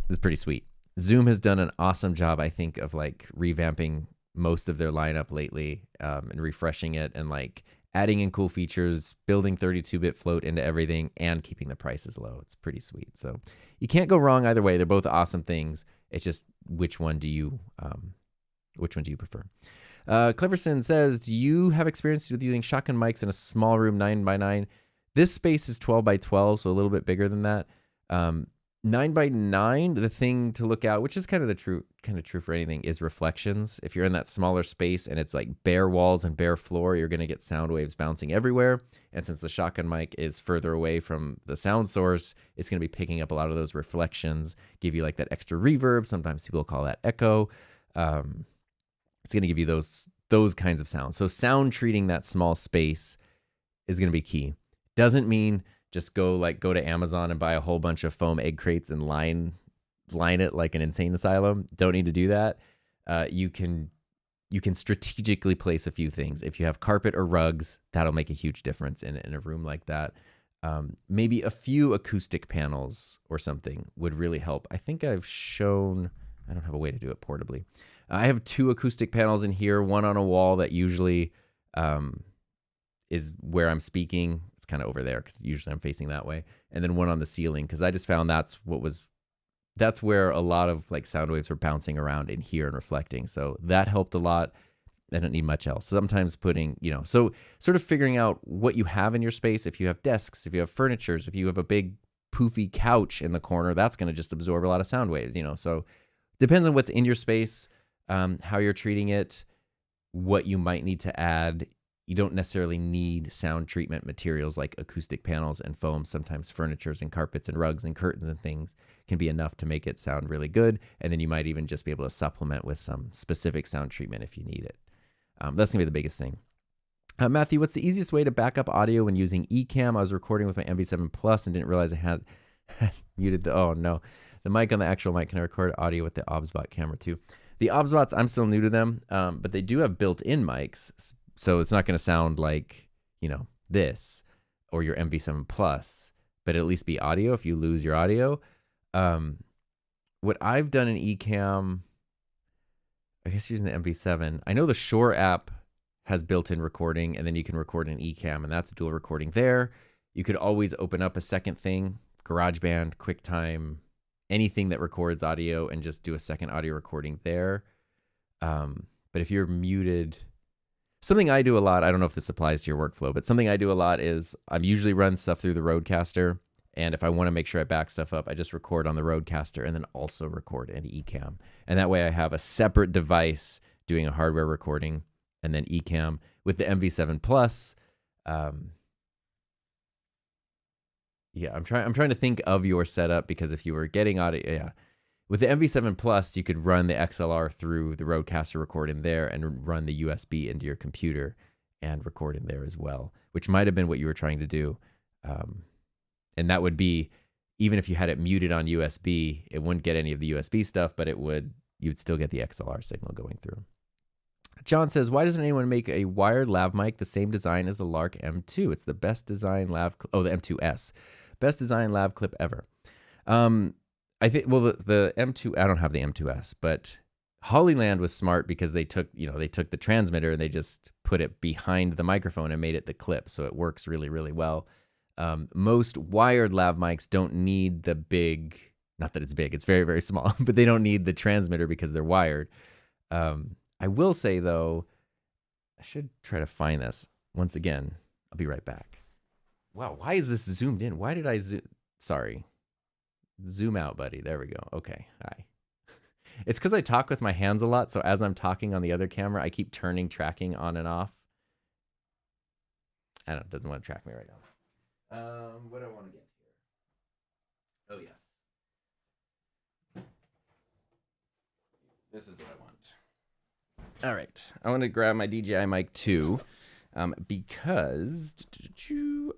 this is pretty sweet. Zoom has done an awesome job, I think, of like revamping most of their lineup lately and refreshing it and like adding in cool features, building 32-bit float into everything, and keeping the prices low. It's pretty sweet. So you can't go wrong either way. They're both awesome things. It's just which one do you prefer? Cleverson says, do you have experience with using shotgun mics in a small room 9x9? This space is 12x12, so a little bit bigger than that. 9x9, the thing to look out, which is kind of true for anything, is reflections. If you're in that smaller space and it's like bare walls and bare floor, you're going to get sound waves bouncing everywhere. And since the shotgun mic is further away from the sound source, it's going to be picking up a lot of those reflections, give you like that extra reverb. Sometimes people call that echo. It's going to give you those kinds of sounds. So sound treating that small space is going to be key. Doesn't mean just go to Amazon and buy a whole bunch of foam egg crates and line it like an insane asylum. Don't need to do that. You can strategically place a few things. If you have carpet or rugs, that'll make a huge difference in a room like that. Maybe a few acoustic panels or something would really help. I think I've shown, I don't have a way to do it portably. I have 2 acoustic panels in here, one on a wall that usually is where I'm speaking. It's kind of over there because usually I'm facing that way. And then one on the ceiling because I just found that's where a lot of like sound waves were bouncing around in here and reflecting. So that helped a lot. I don't need much else. Sometimes putting, so sort of figuring out what you have in your space. If you have desks, if you have furnitures, if you have a big poofy couch in the corner, that's going to just absorb a lot of sound waves, So depends on what's in your space, how you're treating it, what you might need to add. You don't necessarily need sound treatment materials like acoustic panels and foam. Sometimes furnitures and carpets and rugs and curtains and things can be enough to make it sound really good. And then you might even just be able to supplement with some specific sound treatment if you need it. That's going to be the biggest thing. Matthew, what's the easiest way to back up audio when using Ecamm? I was recording with my MV7 Plus and didn't realize I had muted the mic on the actual mic. Can I record audio with the OBSBot camera too? The OBSBots, I'm still new to them, but they do have built-in mics, so it's not going to sound like, this or your MV7 Plus, but at least be audio if you lose your audio. What I've done in Ecamm, I guess using the MV7, I know the Shure app has built-in recording, and then you can record in Ecamm, and that's dual recording there. You could always open up a second thing, GarageBand, QuickTime, anything that records audio, and just do a second audio recording there. But if you're muted, something I do a lot, I don't know if this applies to your workflow, but something I do a lot is I'm usually run stuff through the Rodecaster, and if I want to make sure I back stuff up, I just record on the Rodecaster and then also record in Ecamm. And that way I have a separate device doing a hardware recording and then Ecamm. With the MV7 Plus, I'm trying to think of your setup, because if you were getting audio, with the MV7 Plus, you could run the XLR through the Rodecaster, record in there, and run the USB into your computer and record in there as well, which might have been what you were trying to do. And that would be, even if you had it muted on USB, it wouldn't get any of the USB stuff, but you'd still get the XLR signal going through. John says, why doesn't anyone make a wired lav mic the same design as the Lark M2? It's the best design the M2S. Best design lav clip ever. I think, well, the M2, I don't have the M2S, but Hollyland was smart because they took the transmitter and they just put it behind the microphone and made it the clip. So it works really, really well. Most wired lav mics don't need the big, not that it's big, it's very, very small, but they don't need the transmitter because they're wired. I will say, though, I should try to find this. Once again, I'll be right back. Wow, why is this zoomed in? Why did I zoom? Sorry. Zoom out, buddy. There we go. Okay, hi. It's because I talk with my hands a lot, so as I'm talking on the other camera, I keep turning tracking on and off. I don't know, it doesn't want to track me right now. What do I want to get here? Oh, yes. This is what I want. All right, I want to grab my DJI Mic 2 because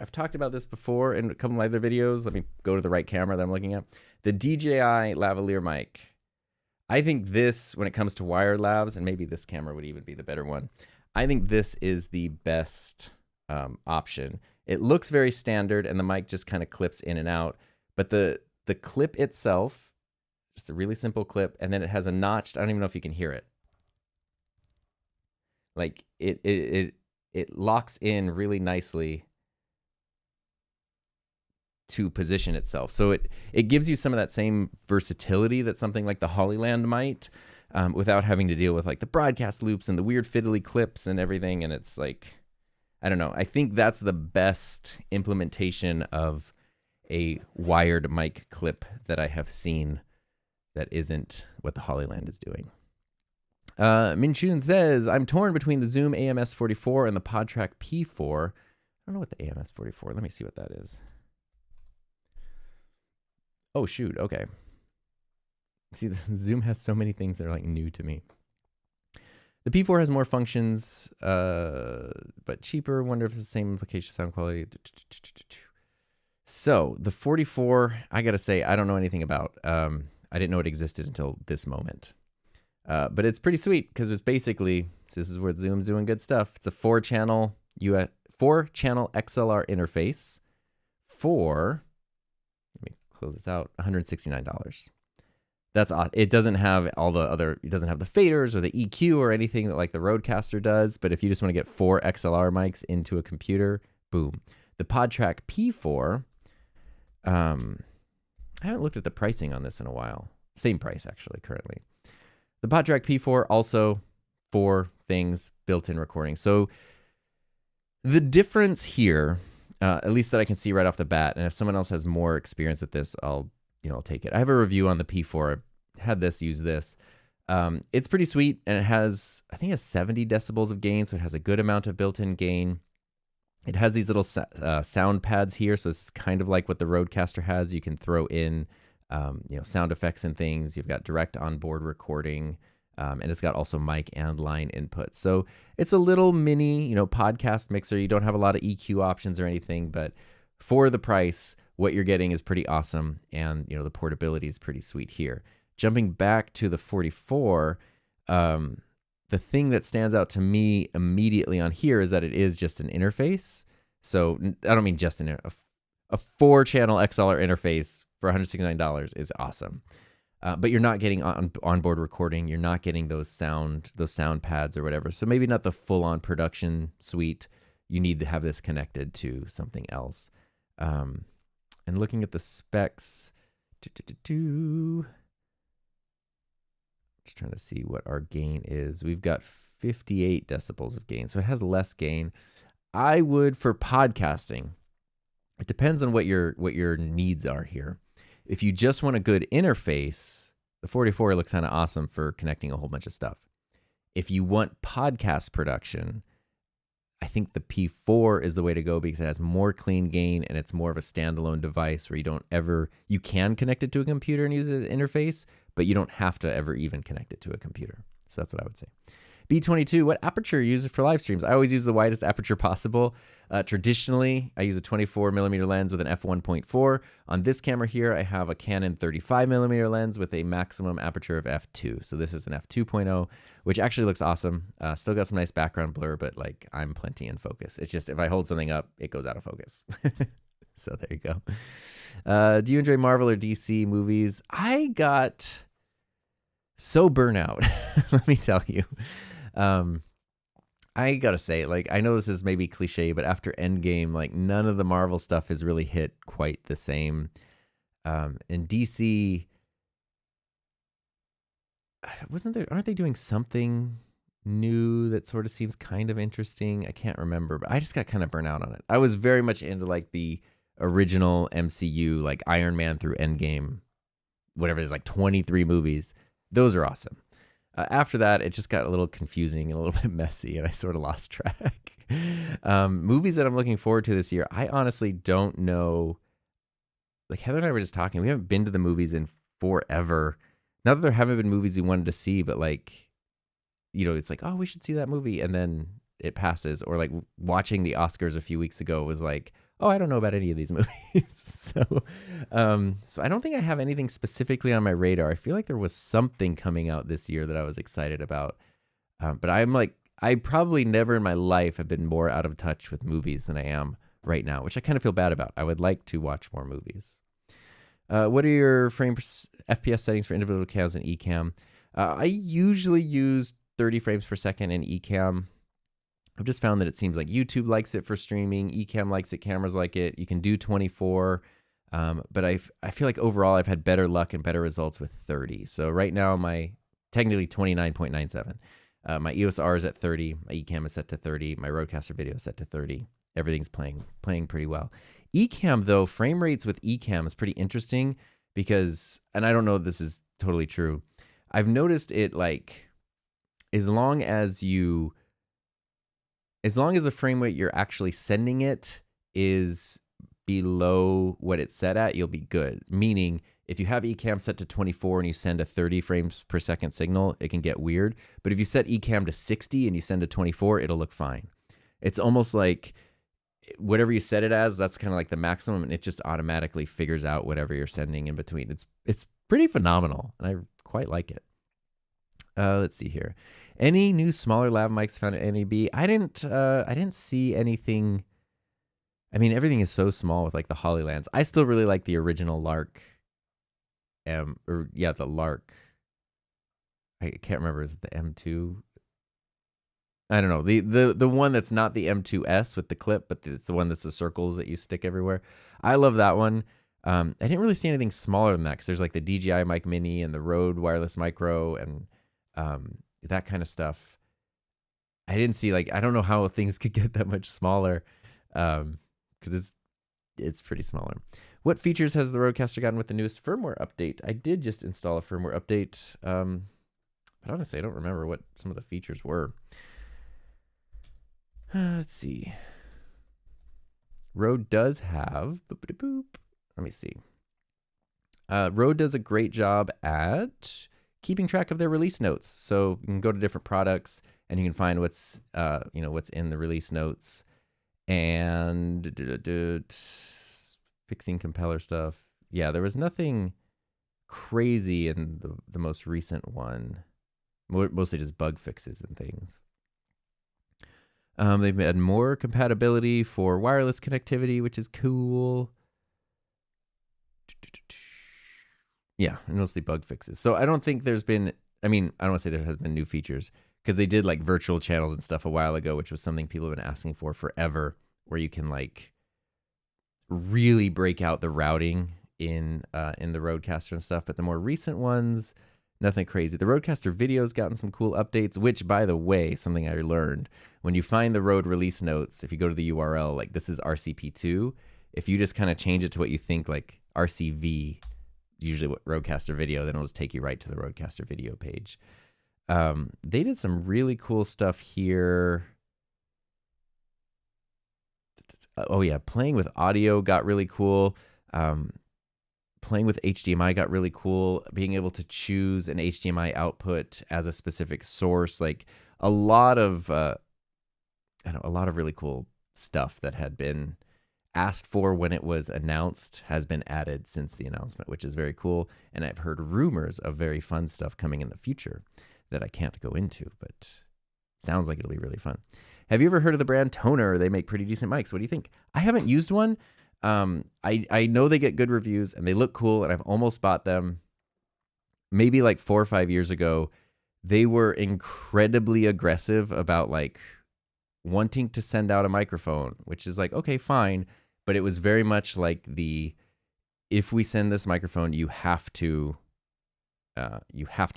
I've talked about this before in a couple of my other videos. Let me go to the right camera that I'm looking at. The DJI lavalier mic. I think this, when it comes to wired lavs, and maybe this camera would even be the better one, I think this is the best option. It looks very standard, and the mic just kind of clips in and out. But the clip itself, just a really simple clip, and then it has a notched, I don't even know if you can hear it. Like it locks in really nicely to position itself. So it gives you some of that same versatility that something like the Hollyland might, without having to deal with like the broadcast loops and the weird fiddly clips and everything. And it's like, I don't know. I think that's the best implementation of a wired mic clip that I have seen that isn't what the Hollyland is doing. Minchun says, I'm torn between the Zoom AMS44 and the PodTrack P4. I don't know what the AMS44, let me see what that is. Oh, shoot, okay. See, the Zoom has so many things that are like new to me. The P4 has more functions, but cheaper. Wonder if it's the same implication, sound quality. So the 44, I gotta say, I don't know anything about. I didn't know it existed until this moment. But it's pretty sweet because it's basically, this is where Zoom's doing good stuff. It's a 4-channel XLR interface for, let me close this out, $169. That's awesome. It doesn't have all the other, it doesn't have the faders or the EQ or anything that like the Rodecaster does. But if you just want to get 4 XLR mics into a computer, boom. The PodTrack P4, I haven't looked at the pricing on this in a while. Same price, actually, currently. The PodTrack P4 also 4 things, built-in recording. So the difference here, at least that I can see right off the bat, and if someone else has more experience with this, I'll take it. I have a review on the P4. I've had this, use this. It's pretty sweet, and it has, I think it has 70 decibels of gain, so it has a good amount of built-in gain. It has these little sound pads here, so it's kind of like what the Rodecaster has. You can throw in, sound effects and things. You've got direct onboard recording, and it's got also mic and line inputs. So it's a little mini, podcast mixer. You don't have a lot of EQ options or anything, but for the price, what you're getting is pretty awesome, and the portability is pretty sweet here. Jumping back to the 44. The thing that stands out to me immediately on here is that it is just an interface. So I don't mean just a 4-channel XLR interface for $169 is awesome. But you're not getting onboard recording. You're not getting those sound pads or whatever. So maybe not the full-on production suite. You need to have this connected to something else. And looking at the specs, just trying to see what our gain is. We've got 58 decibels of gain, so it has less gain. I would, for podcasting, it depends on what your needs are here. If you just want a good interface, the 44 looks kind of awesome for connecting a whole bunch of stuff. If you want podcast production, I think the P4 is the way to go because it has more clean gain and it's more of a standalone device where you can connect it to a computer and use it as an interface, but you don't have to ever even connect it to a computer. So that's what I would say. B22, what aperture you use for live streams? I always use the widest aperture possible. Traditionally, I use a 24mm lens with an f1.4. On this camera here, I have a Canon 35mm lens with a maximum aperture of f2. So this is an f2.0, which actually looks awesome. Still got some nice background blur, but I'm plenty in focus. It's just if I hold something up, it goes out of focus. So there you go. Do you enjoy Marvel or DC movies? I got so burnt out, let me tell you. I gotta say, I know this is maybe cliche, but after Endgame, none of the Marvel stuff has really hit quite the same. In DC, aren't they doing something new that sort of seems kind of interesting? I can't remember, but I just got kind of burnt out on it. I was very much into the original MCU, Iron Man through Endgame, whatever it is, 23 movies. Those are awesome. After that, it just got a little confusing and a little bit messy, and I sort of lost track. Movies that I'm looking forward to this year, I honestly don't know. Heather and I were just talking. We haven't been to the movies in forever. Not that there haven't been movies we wanted to see, but it's oh, we should see that movie, and then it passes. Or watching the Oscars a few weeks ago was oh, I don't know about any of these movies. So I don't think I have anything specifically on my radar. I feel like there was something coming out this year that I was excited about. But I probably never in my life have been more out of touch with movies than I am right now, which I kind of feel bad about. I would like to watch more movies. What are your FPS settings for individual cams in Ecamm? I usually use 30 frames per second in Ecamm. I've just found that it seems like YouTube likes it for streaming. Ecamm likes it. Cameras like it. You can do 24. But I feel like overall I've had better luck and better results with 30. So right now technically 29.97. My EOS R is at 30. My Ecamm is set to 30. My Rodecaster video is set to 30. Everything's playing pretty well. Ecamm though, frame rates with Ecamm is pretty interesting because, and I don't know if this is totally true, I've noticed it as long as the frame rate you're actually sending it is below what it's set at, you'll be good. Meaning, if you have Ecamm set to 24 and you send a 30 frames per second signal, it can get weird. But if you set Ecamm to 60 and you send a 24, it'll look fine. It's almost like whatever you set it as, that's kind of the maximum, and it just automatically figures out whatever you're sending in between. It's pretty phenomenal, and I quite like it. Let's see here. Any new smaller lav mics found at NAB? I didn't see anything. I mean, everything is so small with the Hollylands. I still really like the original Lark. The Lark. I can't remember. Is it the M2? I don't know. The one that's not the M2S with the clip, but it's the one that's the circles that you stick everywhere. I love that one. I didn't really see anything smaller than that because there's like the DJI Mic Mini and the Rode Wireless Micro and that kind of stuff. I didn't see I don't know how things could get that much smaller because it's pretty smaller. What features has the Rodecaster gotten with the newest firmware update? I did just install a firmware update, but honestly, I don't remember what some of the features were. Let's see. Rode does have... Let me see. Rode does a great job at keeping track of their release notes. So you can go to different products and you can find what's what's in the release notes and fixing compiler stuff. Yeah, there was nothing crazy in the most recent one. Mostly just bug fixes and things. They've had more compatibility for wireless connectivity, which is cool. Yeah, mostly bug fixes. So I don't think there's been, I don't want to say there has been new features because they did like virtual channels and stuff a while ago, which was something people have been asking for forever, where you can like really break out the routing in the Rodecaster and stuff. But the more recent ones, nothing crazy. The Rodecaster video's gotten some cool updates, which, by the way, something I learned, when you find the Rode release notes, if you go to the URL, like this is RCP2, if you just kind of change it to what you think, like RCV, usually what Rodecaster video, then it'll just take you right to the Rodecaster video page. They did some really cool stuff here. Oh yeah, playing with audio got really cool. Playing with HDMI got really cool. Being able to choose an HDMI output as a specific source, like a lot of really cool stuff that had been asked for when it was announced has been added since the announcement, which is very cool. And I've heard rumors of very fun stuff coming in the future that I can't go into, but sounds like it'll be really fun. Have you ever heard of the brand Toner? They make pretty decent mics. What do you think? I haven't used one. I know they get good reviews and they look cool, and I've almost bought them. Maybe like 4 or 5 years ago, they were incredibly aggressive about like wanting to send out a microphone, which is like, okay, fine. But it was very much like if we send this microphone, you have to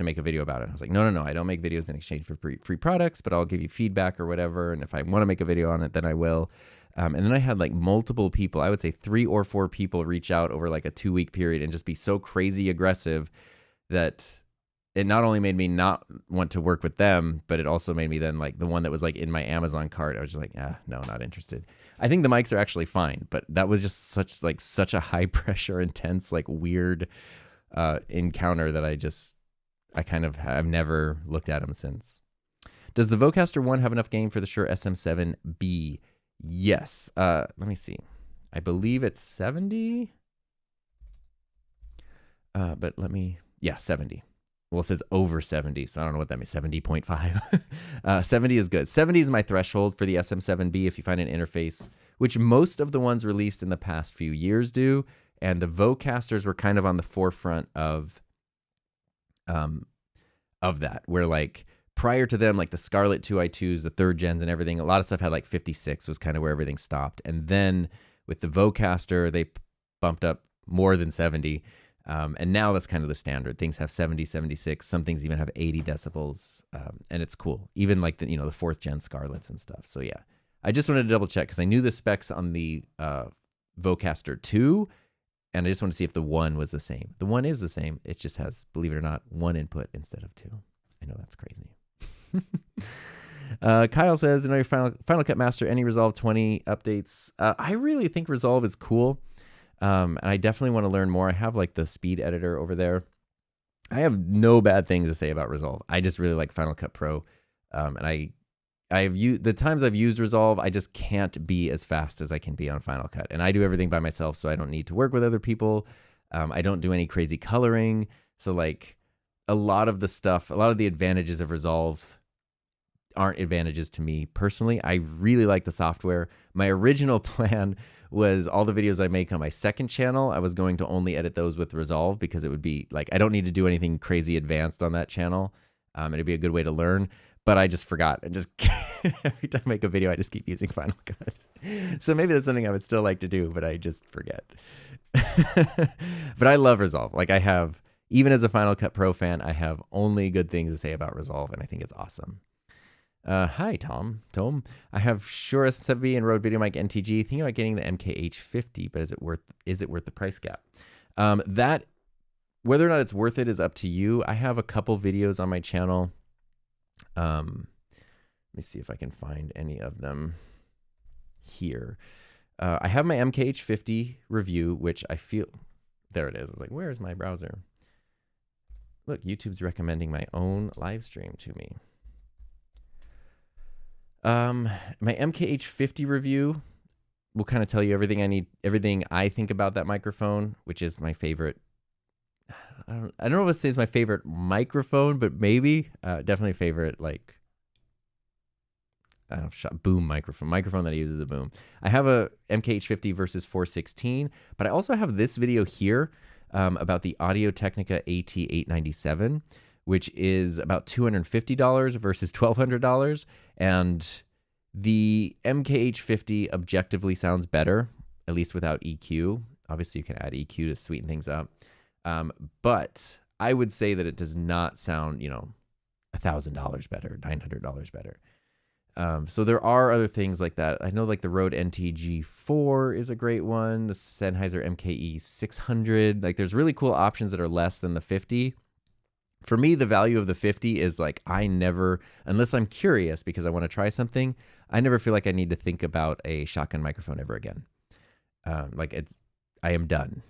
make a video about it. I was like, no, I don't make videos in exchange for free products, but I'll give you feedback or whatever. And if I want to make a video on it, then I will. And then I had like multiple people, I would say 3 or 4 people reach out over like a 2-week period and just be so crazy aggressive that it not only made me not want to work with them, but it also made me then like the one that was like in my Amazon cart. I was just like, no, not interested. I think the mics are actually fine, but that was just such a high pressure, intense, like weird encounter that I've never looked at them since. Does the Vocaster 1 have enough gain for the Shure SM7B? Yes. Let me see. I believe it's 70. But 70. Well, it says over 70, so I don't know what that means. 70.5. 70 is good. 70 is my threshold for the SM7B if you find an interface, which most of the ones released in the past few years do. And the Vocasters were kind of on the forefront of that, where like prior to them, like the Scarlett 2i2s, the 3rd gens and everything, a lot of stuff had like 56 was kind of where everything stopped. And then with the Vocaster, they bumped up more than 70. And now that's kind of the standard. Things have 70, 76. Some things even have 80 decibels. And it's cool. Even like the 4th gen Scarletts and stuff. So yeah, I just wanted to double check because I knew the specs on the Vocaster 2. And I just want to see if the 1 was the same. The 1 is the same. It just has, believe it or not, 1 input instead of 2. I know that's crazy. Kyle says, your Final Cut Master, any Resolve 20 updates? I really think Resolve is cool. And I definitely want to learn more. I have like the speed editor over there. I have no bad things to say about Resolve. I just really like Final Cut Pro. And I've used the times I've used Resolve, I just can't be as fast as I can be on Final Cut. And I do everything by myself, so I don't need to work with other people. I don't do any crazy coloring. So like a lot of the advantages of Resolve aren't advantages to me personally. I really like the software. My original plan was all the videos I make on my 2nd channel, I was going to only edit those with Resolve because it would be like, I don't need to do anything crazy advanced on that channel. It'd be a good way to learn, but I just forgot and just Every time I make a video, I just keep using Final Cut. So maybe that's something I would still like to do, but I just forget. But I love Resolve. Like I have, even as a Final Cut Pro fan, I have only good things to say about Resolve, and I think it's awesome. Hi, Tom. I have Shure SM7B and Rode VideoMic NTG. Thinking about getting the MKH50, but is it worth the price gap? That, whether or not it's worth it is up to you. I have a couple videos on my channel. Let me see if I can find any of them here. I have my MKH50 review, which I feel, there it is. I was like, where's my browser? Look, YouTube's recommending my own live stream to me. My MKH50 review will kind of tell you everything I think about that microphone, which is my favorite. I don't know if it's my favorite microphone, but maybe definitely favorite, like, I don't know, boom microphone that I use as a boom. I have a MKH50 versus 416, but I also have this video here about the Audio-Technica AT897, which is about $250 versus $1,200. And the MKH50 objectively sounds better, at least without EQ. Obviously, you can add EQ to sweeten things up. But I would say that it does not sound, $1,000 better, $900 better. So there are other things like that. I know like the Rode NTG4 is a great one. The Sennheiser MKE 600. Like there's really cool options that are less than the 50. For me, the value of the 50 is like I never, unless I'm curious because I want to try something, I never feel like I need to think about a shotgun microphone ever again. I am done,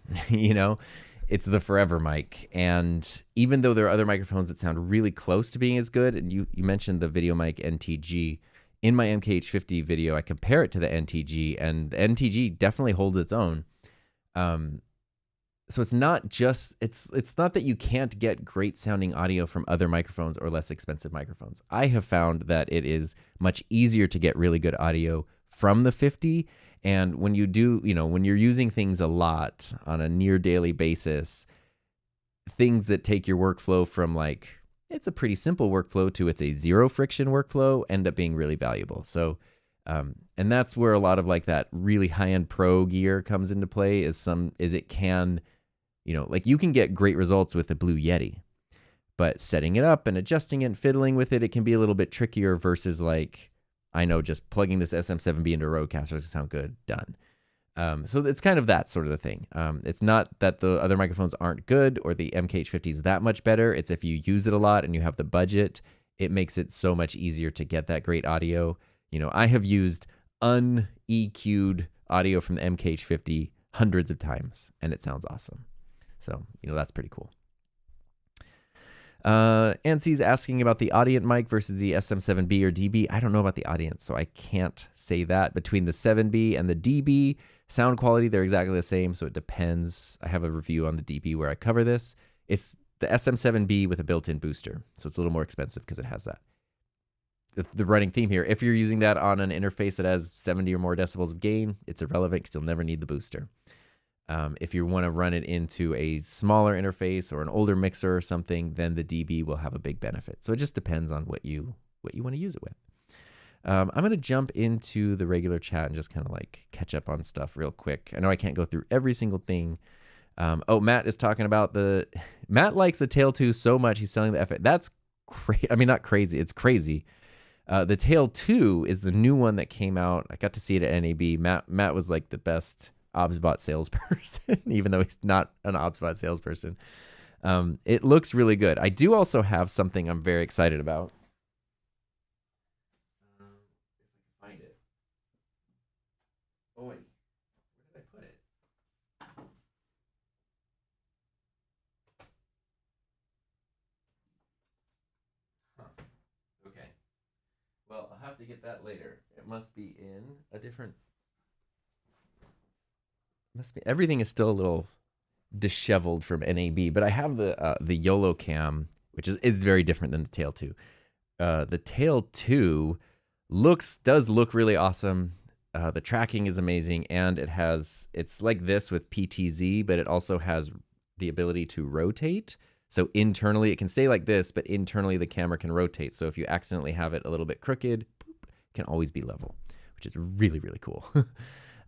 It's the forever mic. And even though there are other microphones that sound really close to being as good, and you mentioned the VideoMic NTG, in my MKH50 video, I compare it to the NTG, and the NTG definitely holds its own. So it's not just, it's not that you can't get great sounding audio from other microphones or less expensive microphones. I have found that it is much easier to get really good audio from the 50. And when you do, when you're using things a lot on a near daily basis, things that take your workflow from like, it's a pretty simple workflow to it's a zero friction workflow end up being really valuable. So, and that's where a lot of like that really high-end pro gear comes into play is it can, like you can get great results with a Blue Yeti, but setting it up and adjusting it and fiddling with it, it can be a little bit trickier versus like, I know just plugging this SM7B into a Rodecaster doesn't sound good, done. So it's kind of that sort of the thing. It's not that the other microphones aren't good or the MKH50 is that much better. It's if you use it a lot and you have the budget, it makes it so much easier to get that great audio. I have used un-EQ'd audio from the MKH50 hundreds of times, and it sounds awesome. So, that's pretty cool. Ansi's asking about the Audient mic versus the SM7B or DB. I don't know about the Audient, so I can't say that. Between the 7B and the DB, sound quality, they're exactly the same, so it depends. I have a review on the DB where I cover this. It's the SM7B with a built-in booster, so it's a little more expensive because it has that. The running theme here, if you're using that on an interface that has 70 or more decibels of gain, it's irrelevant because you'll never need the booster. If you want to run it into a smaller interface or an older mixer or something, then the DB will have a big benefit. So it just depends on what you want to use it with. I'm going to jump into the regular chat and just kind of like catch up on stuff real quick. I know I can't go through every single thing. Matt is talking about Matt likes the Tail 2 so much he's selling the F8. That's crazy. I mean, not crazy. It's crazy. The Tail 2 is the new one that came out. I got to see it at NAB. Matt was like the best OBSBot salesperson, even though he's not an OBSBot salesperson. It looks really good. I do also have something I'm very excited about. If I can find it. Oh, wait. Where did I put it? Huh. Okay. Well, I'll have to get that later. It must be in a different... Everything is still a little disheveled from NAB, but I have the YOLO Cam, which is very different than the Tail 2. The Tail 2 does look really awesome. The tracking is amazing, and it's like this with PTZ, but it also has the ability to rotate. So internally, it can stay like this, but internally the camera can rotate. So if you accidentally have it a little bit crooked, can always be level, which is really, really cool.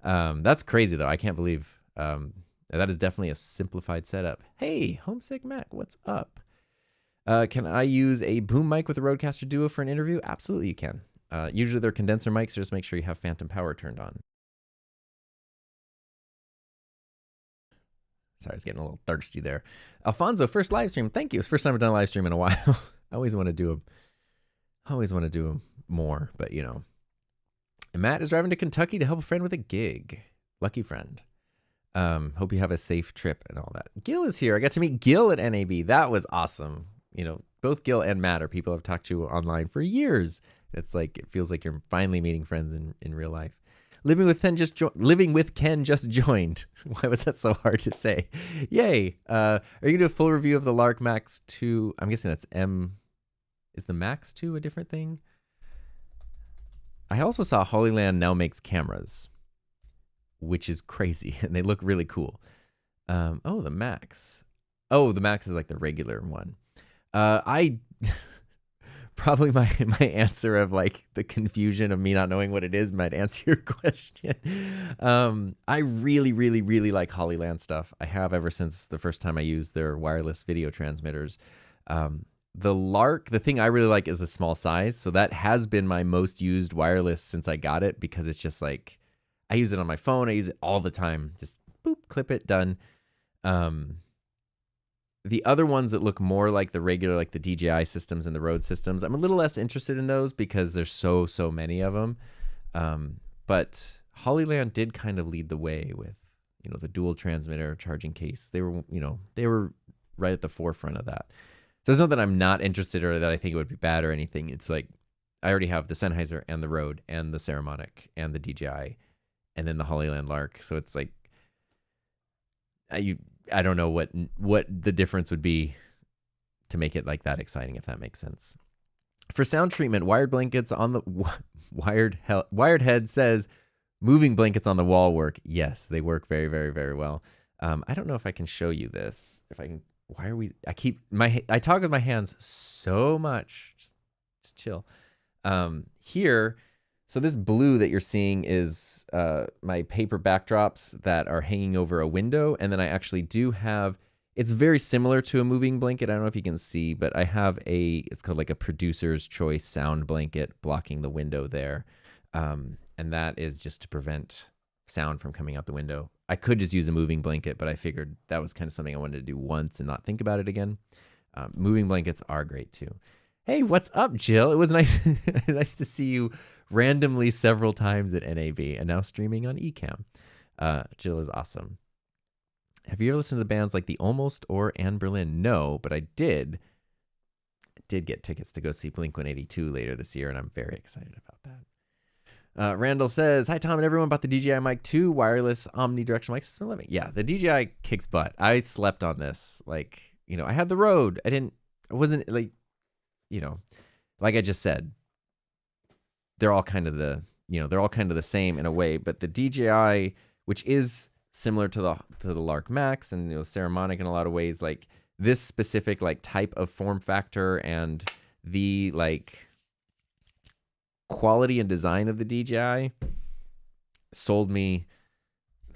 That's crazy though. I can't believe that is definitely a simplified setup. Hey, Homesick Mac, what's up? Can I use a boom mic with a Rodecaster Duo for an interview? Absolutely, you can. Usually they're condenser mics, so just make sure you have phantom power turned on. Sorry, I was getting a little thirsty there. Alfonso, first live stream. Thank you. It's the first time I've done a live stream in a while. I always want to do them more, but you know. And Matt is driving to Kentucky to help a friend with a gig. Lucky friend. Hope you have a safe trip and all that. Gil is here. I got to meet Gil at NAB. That was awesome. You know, both Gil and Matt are people I've talked to online for years. It's like, it feels like you're finally meeting friends in real life. Living with Ken just joined. Why was that so hard to say? Yay. Are you going to do a full review of the Lark Max 2? I'm guessing that's M. Is the Max 2 a different thing? I also saw Holyland now makes cameras, which is crazy, and they look really cool. Oh, the Max. Oh, the Max is like the regular one. I probably my answer of like the confusion of me not knowing what it is might answer your question. I really, really, really like Holyland stuff. I have ever since the first time I used their wireless video transmitters. The Lark, the thing I really like is the small size. So that has been my most used wireless since I got it, because it's just like, I use it on my phone. I use it all the time. Just boop, clip it, done. The other ones that look more like the regular, like the DJI systems and the Rode systems, I'm a little less interested in those because there's so many of them. But Holyland did kind of lead the way with, you know, the dual transmitter charging case. They were right at the forefront of that. So it's not that I'm not interested or that I think it would be bad or anything. It's like, I already have the Sennheiser and the Rode and the Saramonic and the DJI and then the Holyland Lark. So it's like, I don't know what the difference would be to make it like that exciting, if that makes sense. For sound treatment, wired blankets on the wired head says moving blankets on the wall work. Yes, they work very, very, very well. I don't know if I can show you this. If I can, I talk with my hands so much. Just chill. Here. So this blue that you're seeing is my paper backdrops that are hanging over a window. And then I actually do have, it's very similar to a moving blanket. I don't know if you can see, but I have it's called like a producer's choice sound blanket blocking the window there. And that is just to prevent sound from coming out the window. I could just use a moving blanket, but I figured that was kind of something I wanted to do once and not think about it again. Moving blankets are great too. Hey, what's up, Jill? It was nice to see you randomly several times at NAB and now streaming on Ecamm. Jill is awesome. Have you ever listened to the bands like The Almost or Anne Berlin? No, but I did get tickets to go see Blink-182 later this year, and I'm very excited about that. Randall says, hi, Tom and everyone, about the DJI Mic 2 wireless omnidirectional mic system. Yeah, the DJI kicks butt. I slept on this. Like, you know, I had the Rode. I wasn't like, you know, like I just said, they're all kind of the same in a way, but the DJI, which is similar to the Lark Max and, you know, Saramonic in a lot of ways, like this specific like type of form factor and the like quality and design of the DJI sold me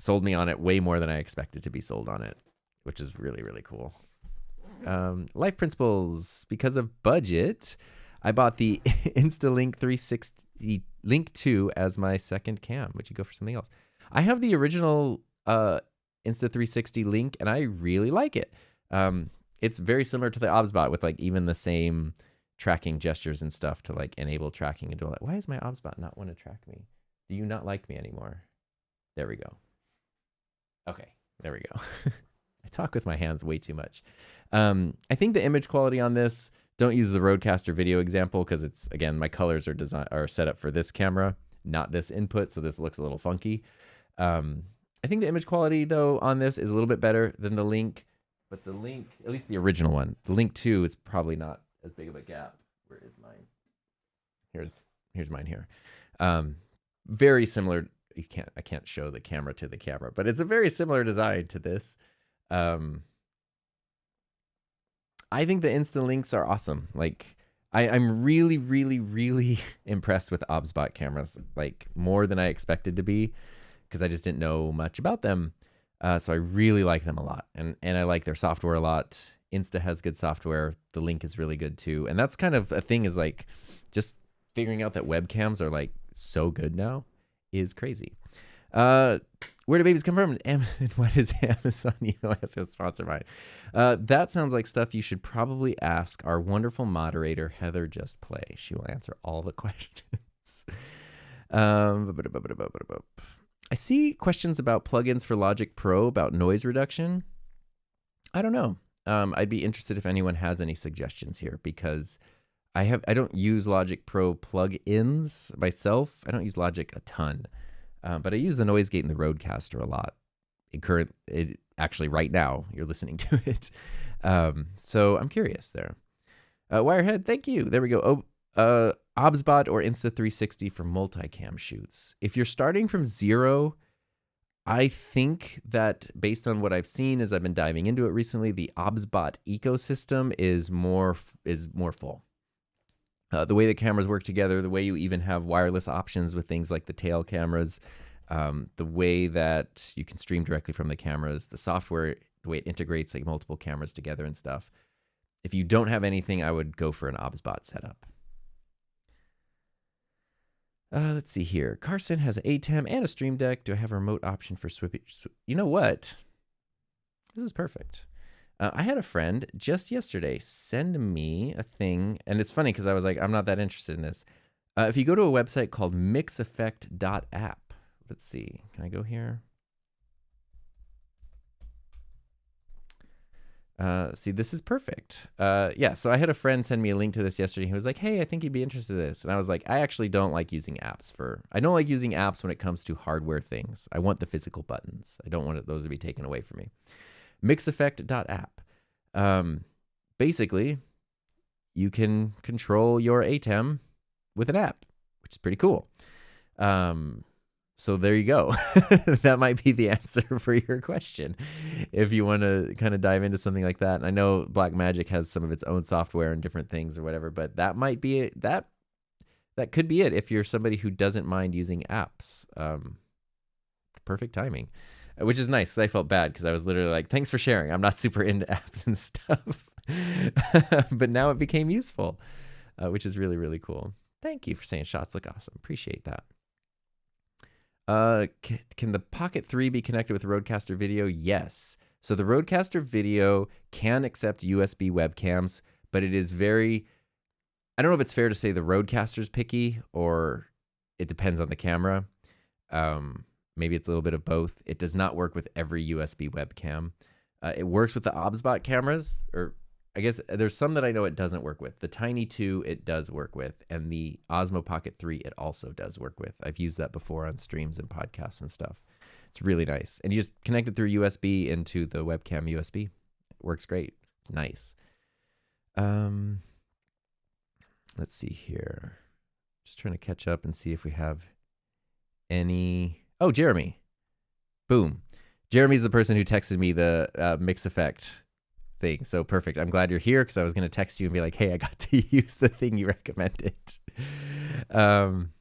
on it way more than I expected to be sold on it, which is really, really cool. Life principles. Because of budget, I bought the InstaLink 360 Link 2 as my second cam. Would you go for something else? I have the original Insta360 Link, and I really like it. It's very similar to the OBSBot with like even the same tracking gestures and stuff to like enable tracking and do all that. Why does my OBSBot not want to track me? Do you not like me anymore? There we go. Okay, there we go. I talk with my hands way too much. I think the image quality on this, don't use the Rodecaster video example because it's, again, my colors are set up for this camera, not this input, so this looks a little funky. I think the image quality, though, on this is a little bit better than the Link, but the Link, at least the original one, the Link 2 is probably not as big of a gap. Where is mine? Here's mine here. Very similar. I can't show the camera to the camera, but it's a very similar design to this. I think the Insta Links are awesome. Like, I'm really, really, really impressed with OBSBot cameras, like more than I expected to be, because I just didn't know much about them. So I really like them a lot, and I like their software a lot. Insta has good software. The Link is really good too, and that's kind of a thing. Is like just figuring out that webcams are like so good now is crazy. Where do babies come from? And what is Amazon email as a sponsor mine? That sounds like stuff you should probably ask our wonderful moderator, Heather Just Play. She will answer all the questions. I see questions about plugins for Logic Pro about noise reduction. I don't know. I'd be interested if anyone has any suggestions here, because I don't use Logic Pro plugins myself. I don't use Logic a ton. But I use the noise gate in the Rodecaster a lot. Actually, right now, you're listening to it. So I'm curious there. Wirehead, thank you. There we go. OBSBot or Insta360 for multicam shoots. If you're starting from zero, I think that based on what I've seen as I've been diving into it recently, the OBSBot ecosystem is more full. The way the cameras work together, the way you even have wireless options with things like the tail cameras, the way that you can stream directly from the cameras, the software, the way it integrates like multiple cameras together and stuff. If you don't have anything, I would go for an OBSBot setup. Let's see here. Carson has an Ecamm and a Stream Deck. Do I have a remote option for Swippy? You know what? This is perfect. I had a friend just yesterday send me a thing, and it's funny because I was like, I'm not that interested in this. If you go to a website called mixeffect.app, let's see, can I go here? See, this is perfect. Yeah, so I had a friend send me a link to this yesterday. He was like, hey, I think you'd be interested in this. And I was like, I actually don't like using apps I don't like using apps when it comes to hardware things. I want the physical buttons. I don't want those to be taken away from me. Mixeffect.app. Basically, you can control your ATEM with an app, which is pretty cool. So there you go. That might be the answer for your question if you want to kind of dive into something like that. And I know Blackmagic has some of its own software and different things or whatever, but that might be it. That could be it if you're somebody who doesn't mind using apps. Perfect timing. Which is nice, because I felt bad because I was literally like, thanks for sharing. I'm not super into apps and stuff. But now it became useful, which is really, really cool. Thank you for saying shots look awesome. Appreciate that. Can the Pocket 3 be connected with Rodecaster Video? Yes. So the Rodecaster Video can accept USB webcams, but it is very... I don't know if it's fair to say the Rodecaster's picky, or it depends on the camera. Maybe it's a little bit of both. It does not work with every USB webcam. It works with the OBSBot cameras, or I guess there's some that I know it doesn't work with. The Tiny 2 it does work with, and the Osmo Pocket 3 it also does work with. I've used that before on streams and podcasts and stuff. It's really nice. And you just connect it through USB into the webcam USB. It works great. It's nice. Let's see here. Just trying to catch up and see if we have any... Oh, Jeremy. Boom. Jeremy's the person who texted me the Mix Effect thing. So perfect. I'm glad you're here, because I was going to text you and be like, hey, I got to use the thing you recommended. Okay, I'm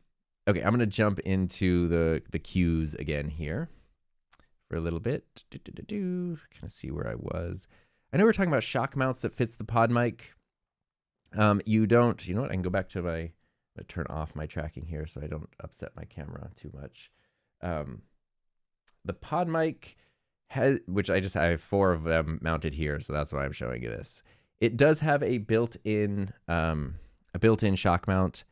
going to jump into the cues again here for a little bit. Kind of see where I was. I know we're talking about shock mounts that fits the pod mic. You know what? I can go back to my... turn off my tracking here so I don't upset my camera too much. The pod mic has, which I have 4 of them mounted here, so that's why I'm showing you this. It does have a built-in shock mount.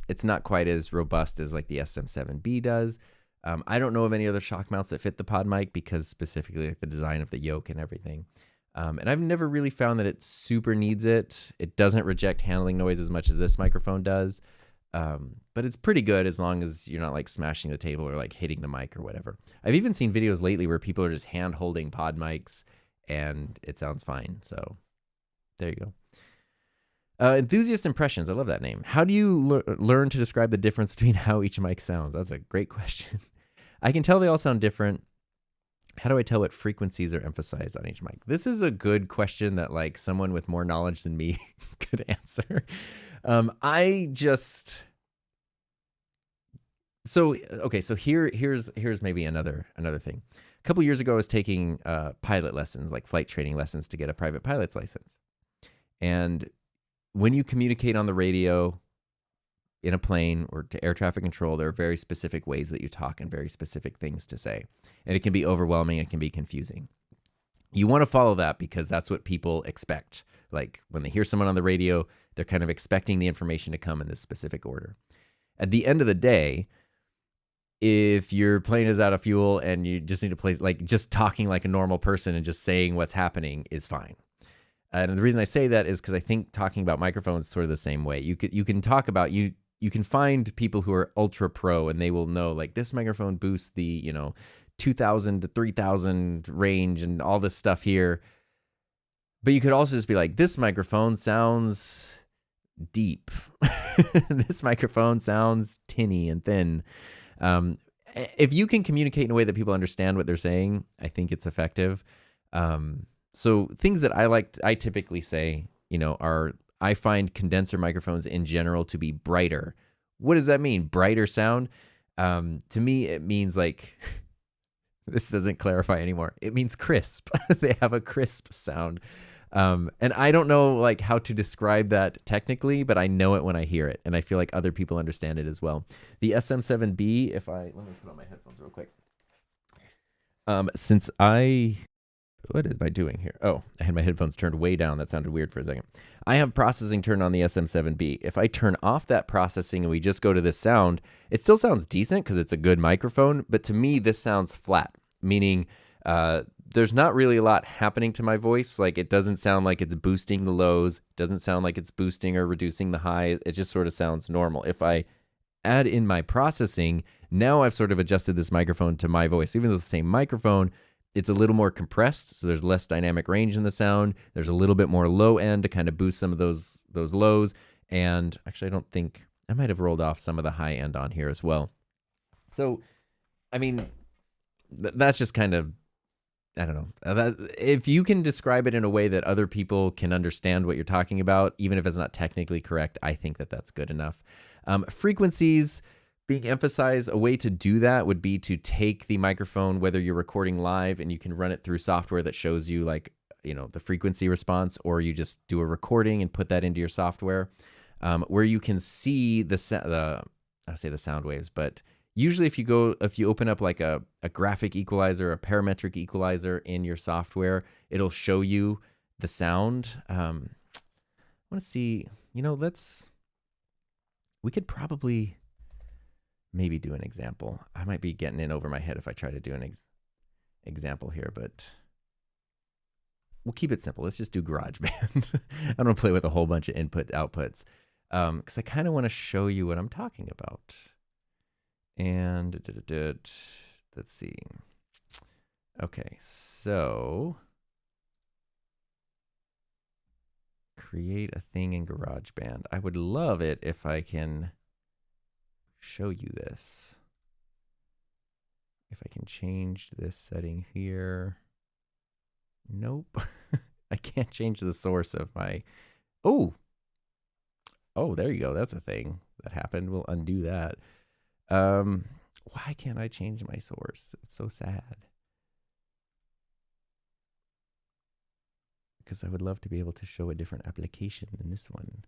It's not quite as robust as like the SM7B does. I don't know of any other shock mounts that fit the pod mic, because specifically like the design of the yoke and everything. And I've never really found that it super needs it. It doesn't reject handling noise as much as this microphone does. But it's pretty good as long as you're not like smashing the table or like hitting the mic or whatever. I've even seen videos lately where people are just hand holding pod mics and it sounds fine. So there you go. Enthusiast Impressions. I love that name. How do you learn to describe the difference between how each mic sounds? That's a great question. I can tell they all sound different. How do I tell what frequencies are emphasized on each mic? This is a good question that like someone with more knowledge than me could answer. I just so okay. So here's maybe another thing. A couple years ago, I was taking pilot lessons, like flight training lessons, to get a private pilot's license. And when you communicate on the radio in a plane or to air traffic control, there are very specific ways that you talk and very specific things to say. And it can be overwhelming, it can be confusing. You want to follow that because that's what people expect. Like when they hear someone on the radio, they're kind of expecting the information to come in this specific order. At the end of the day, if your plane is out of fuel and you just need to play, like just talking like a normal person and just saying what's happening is fine. And the reason I say that is because I think talking about microphones is sort of the same way. You can talk about you can find people who are ultra pro and they will know like this microphone boosts the 2,000 to 3,000 range and all this stuff here. But you could also just be like, this microphone sounds deep. This microphone sounds tinny and thin. If you can communicate in a way that people understand what they're saying, I think it's effective. So things that I typically say, are I find condenser microphones in general to be brighter. What does that mean? Brighter sound? To me, it means like, this doesn't clarify anymore. It means crisp. They have a crisp sound. And I don't know like how to describe that technically, but I know it when I hear it. And I feel like other people understand it as well. The SM7B, let me put on my headphones real quick. What am I doing here? Oh, I had my headphones turned way down. That sounded weird for a second. I have processing turned on the SM7B. If I turn off that processing and we just go to this sound, it still sounds decent because it's a good microphone. But to me, this sounds flat, meaning there's not really a lot happening to my voice. Like it doesn't sound like it's boosting the lows. Doesn't sound like it's boosting or reducing the highs. It just sort of sounds normal. If I add in my processing, now I've sort of adjusted this microphone to my voice. Even though it's the same microphone, it's a little more compressed, so there's less dynamic range in the sound. There's a little bit more low end to kind of boost some of those lows. And actually, I don't think I might have rolled off some of the high end on here as well. So, I mean, that's just kind of, I don't know. If you can describe it in a way that other people can understand what you're talking about, even if it's not technically correct, I think that that's good enough. Frequencies being emphasized, a way to do that would be to take the microphone, whether you're recording live and you can run it through software that shows you like, the frequency response, or you just do a recording and put that into your software, where you can see the sound waves, but usually if you open up like a graphic equalizer, a parametric equalizer in your software, it'll show you the sound. I want to see, we could probably maybe do an example. I might be getting in over my head if I try to do an example here, but we'll keep it simple. Let's just do GarageBand. I don't want to play with a whole bunch of outputs, because I kind of want to show you what I'm talking about. And let's see. Okay, so create a thing in GarageBand. I would love it if I can show you this. If I can change this setting here. Nope. I can't change the source of my... Oh, there you go. That's a thing that happened. We'll undo that. Why can't I change my source? It's so sad. Because I would love to be able to show a different application than this one.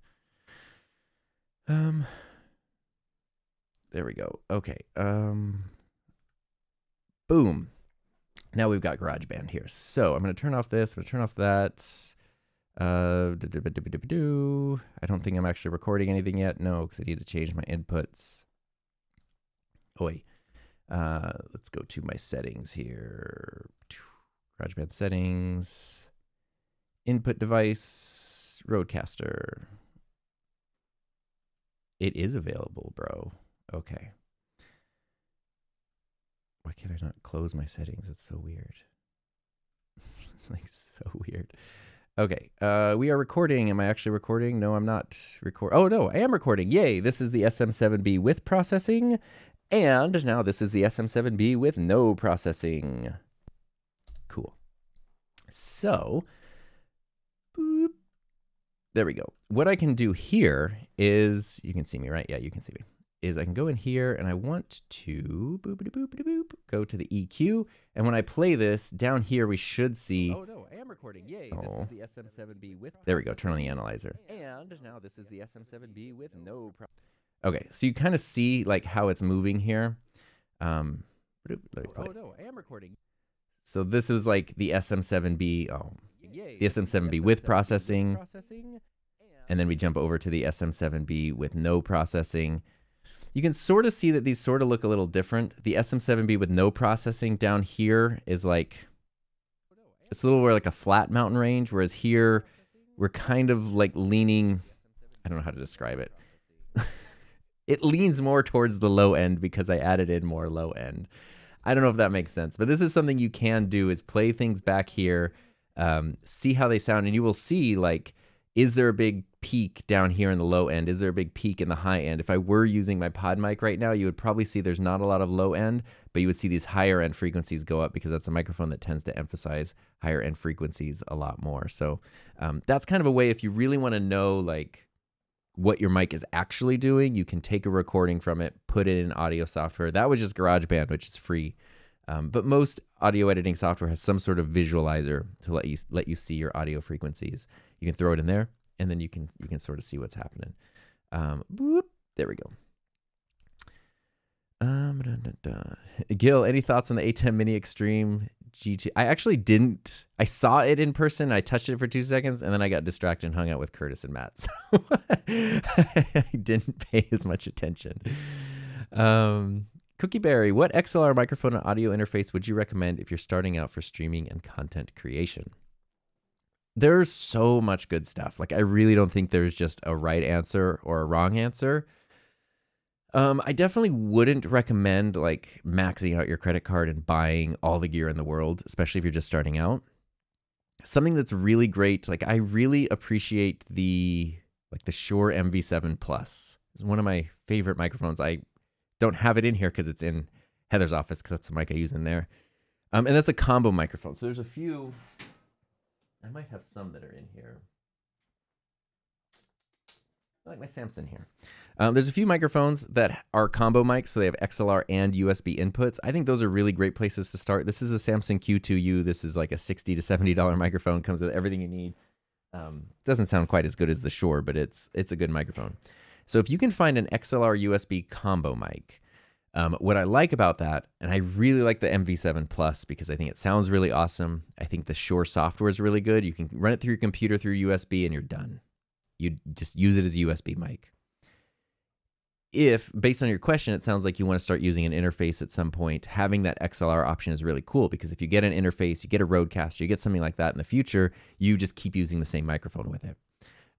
There we go. Okay. Boom. Now we've got GarageBand here. So I'm going to turn off this. I'm going to turn off that. I don't think I'm actually recording anything yet. No, because I need to change my inputs. Let's go to my settings here. GarageBand settings. Input device. Rodecaster. It is available, bro. Okay. Why can't I not close my settings? It's so weird. Like, so weird. Okay. We are recording. Am I actually recording? No, I'm not recording. Oh, no, I am recording. Yay. This is the SM7B with processing. And now this is the SM7B with no processing. So, boop, there we go. What I can do here is, you can see me, right? Yeah, you can see me. Is I can go in here and I want to go to the EQ. And when I play this, down here we should see. Oh no, I am recording. Yay, this is the SM7B with. There we go, turn on the analyzer. And now this is the SM7B with no. Okay, so you kind of see like how it's moving here. Oh no, I am recording. So this was like the SM7B. Oh, the SM7B with processing. And then we jump over to the SM7B with no processing. You can sort of see that these sort of look a little different. The SM7B with no processing down here is like, it's a little more like a flat mountain range, whereas here we're kind of like leaning, I don't know how to describe it. It leans more towards the low end because I added in more low end. I don't know if that makes sense, but this is something you can do, is play things back here, see how they sound, and you will see like, is there a big peak down here in the low end? Is there a big peak in the high end? If I were using my pod mic right now, you would probably see there's not a lot of low end, but you would see these higher end frequencies go up because that's a microphone that tends to emphasize higher end frequencies a lot more. So that's kind of a way, if you really want to know like what your mic is actually doing, you can take a recording from it, put it in audio software. That was just GarageBand, which is free. But most audio editing software has some sort of visualizer to let you see your audio frequencies. You can throw it in there, and then you can sort of see what's happening. Boop, there we go. Gil, any thoughts on the ATEM Mini Extreme G2? I actually didn't. I saw it in person. I touched it for 2 seconds, and then I got distracted and hung out with Curtis and Matt. So I didn't pay as much attention. Cookieberry, what XLR microphone and audio interface would you recommend if you're starting out for streaming and content creation? There's so much good stuff. Like, I really don't think there's just a right answer or a wrong answer. I definitely wouldn't recommend like maxing out your credit card and buying all the gear in the world, especially if you're just starting out. Something that's really great, like I really appreciate the Shure MV7 Plus. It's one of my favorite microphones. I don't have it in here because it's in Heather's office because that's the mic I use in there. And that's a combo microphone. So there's a few. I might have some that are in here. I like my Samson here. There's a few microphones that are combo mics, so they have XLR and USB inputs. I think those are really great places to start. This is a Samson Q2U. This is like a $60 to $70 microphone. Comes with everything you need. Doesn't sound quite as good as the Shure, but it's a good microphone. So if you can find an XLR USB combo mic, what I like about that, and I really like the MV7 Plus because I think it sounds really awesome. I think the Shure software is really good. You can run it through your computer through USB and you're done. You just use it as a USB mic. If, based on your question, it sounds like you want to start using an interface at some point, having that XLR option is really cool because if you get an interface, you get a Rodecaster, you get something like that in the future, you just keep using the same microphone with it.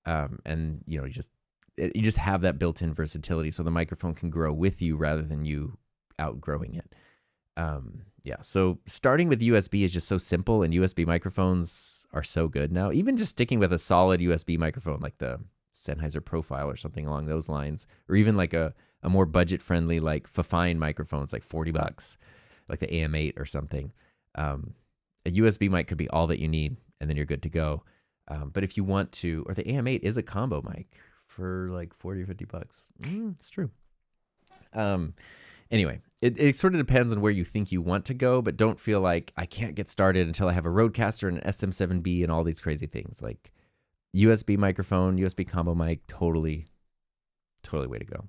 And you know, you just have that built-in versatility so the microphone can grow with you rather than you outgrowing it. Yeah, so starting with USB is just so simple, and USB microphones are so good now. Even just sticking with a solid USB microphone like the Sennheiser Profile or something along those lines, or even like a more budget-friendly like Fifine microphones, like $40, like the AM8 or something. A USB mic could be all that you need, and then you're good to go. But if you want to, or the AM8 is a combo mic for like $40 or $50. It's true. Anyway, it sort of depends on where you think you want to go, but don't feel like I can't get started until I have a Rodecaster and an SM7B and all these crazy things. Like USB microphone, USB combo mic, totally way to go.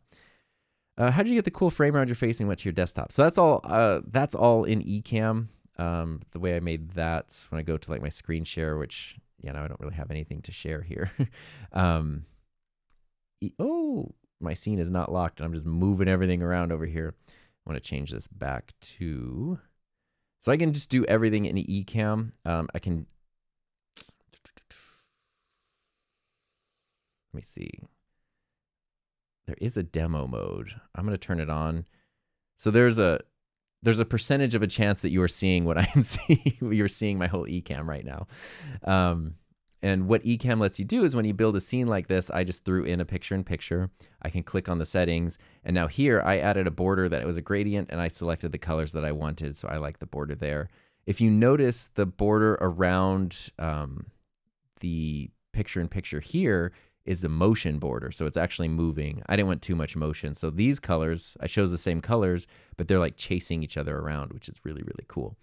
How did you get the cool frame around your face and went to your desktop? So that's all in Ecamm. The way I made that, when I go to like my screen share, which now I don't really have anything to share here. My scene is not locked and I'm just moving everything around over here. I want to change this back to, so I can just do everything in Ecamm. I can, let me see. There is a demo mode. I'm going to turn it on. So there's a percentage of a chance that you are seeing what I'm seeing. You're seeing my whole Ecamm right now. And what Ecamm lets you do is when you build a scene like this, I just threw in a picture-in-picture. I can click on the settings. And now here I added a border that was a gradient and I selected the colors that I wanted. So I like the border there. If you notice the border around the picture-in-picture here is a motion border, so it's actually moving. I didn't want too much motion, so these colors, I chose the same colors, but they're like chasing each other around, which is really, really cool.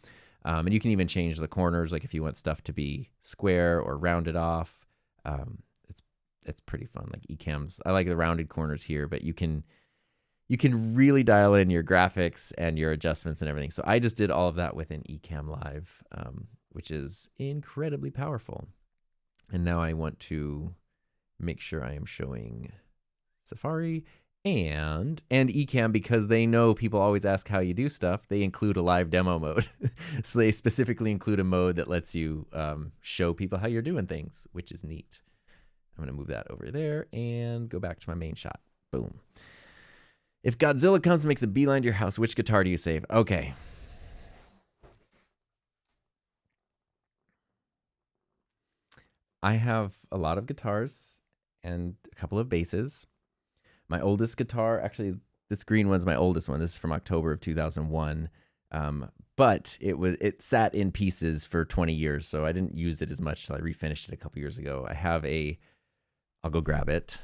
And you can even change the corners, like if you want stuff to be square or rounded off. It's pretty fun. Like Ecamm's, I like the rounded corners here, but you can really dial in your graphics and your adjustments and everything. So I just did all of that within Ecamm Live, which is incredibly powerful. And now I want to make sure I am showing Safari and Ecamm, because they know people always ask how you do stuff. They include a live demo mode. So they specifically include a mode that lets you show people how you're doing things, which is neat. I'm going to move that over there and go back to my main shot. Boom. If Godzilla comes and makes a beeline to your house, which guitar do you save? Okay. I have a lot of guitars and a couple of basses. My oldest guitar, actually, this green one's my oldest one. This is from October of 2001. But it sat in pieces for 20 years, so I didn't use it as much until I refinished it a couple years ago. I have I'll go grab it.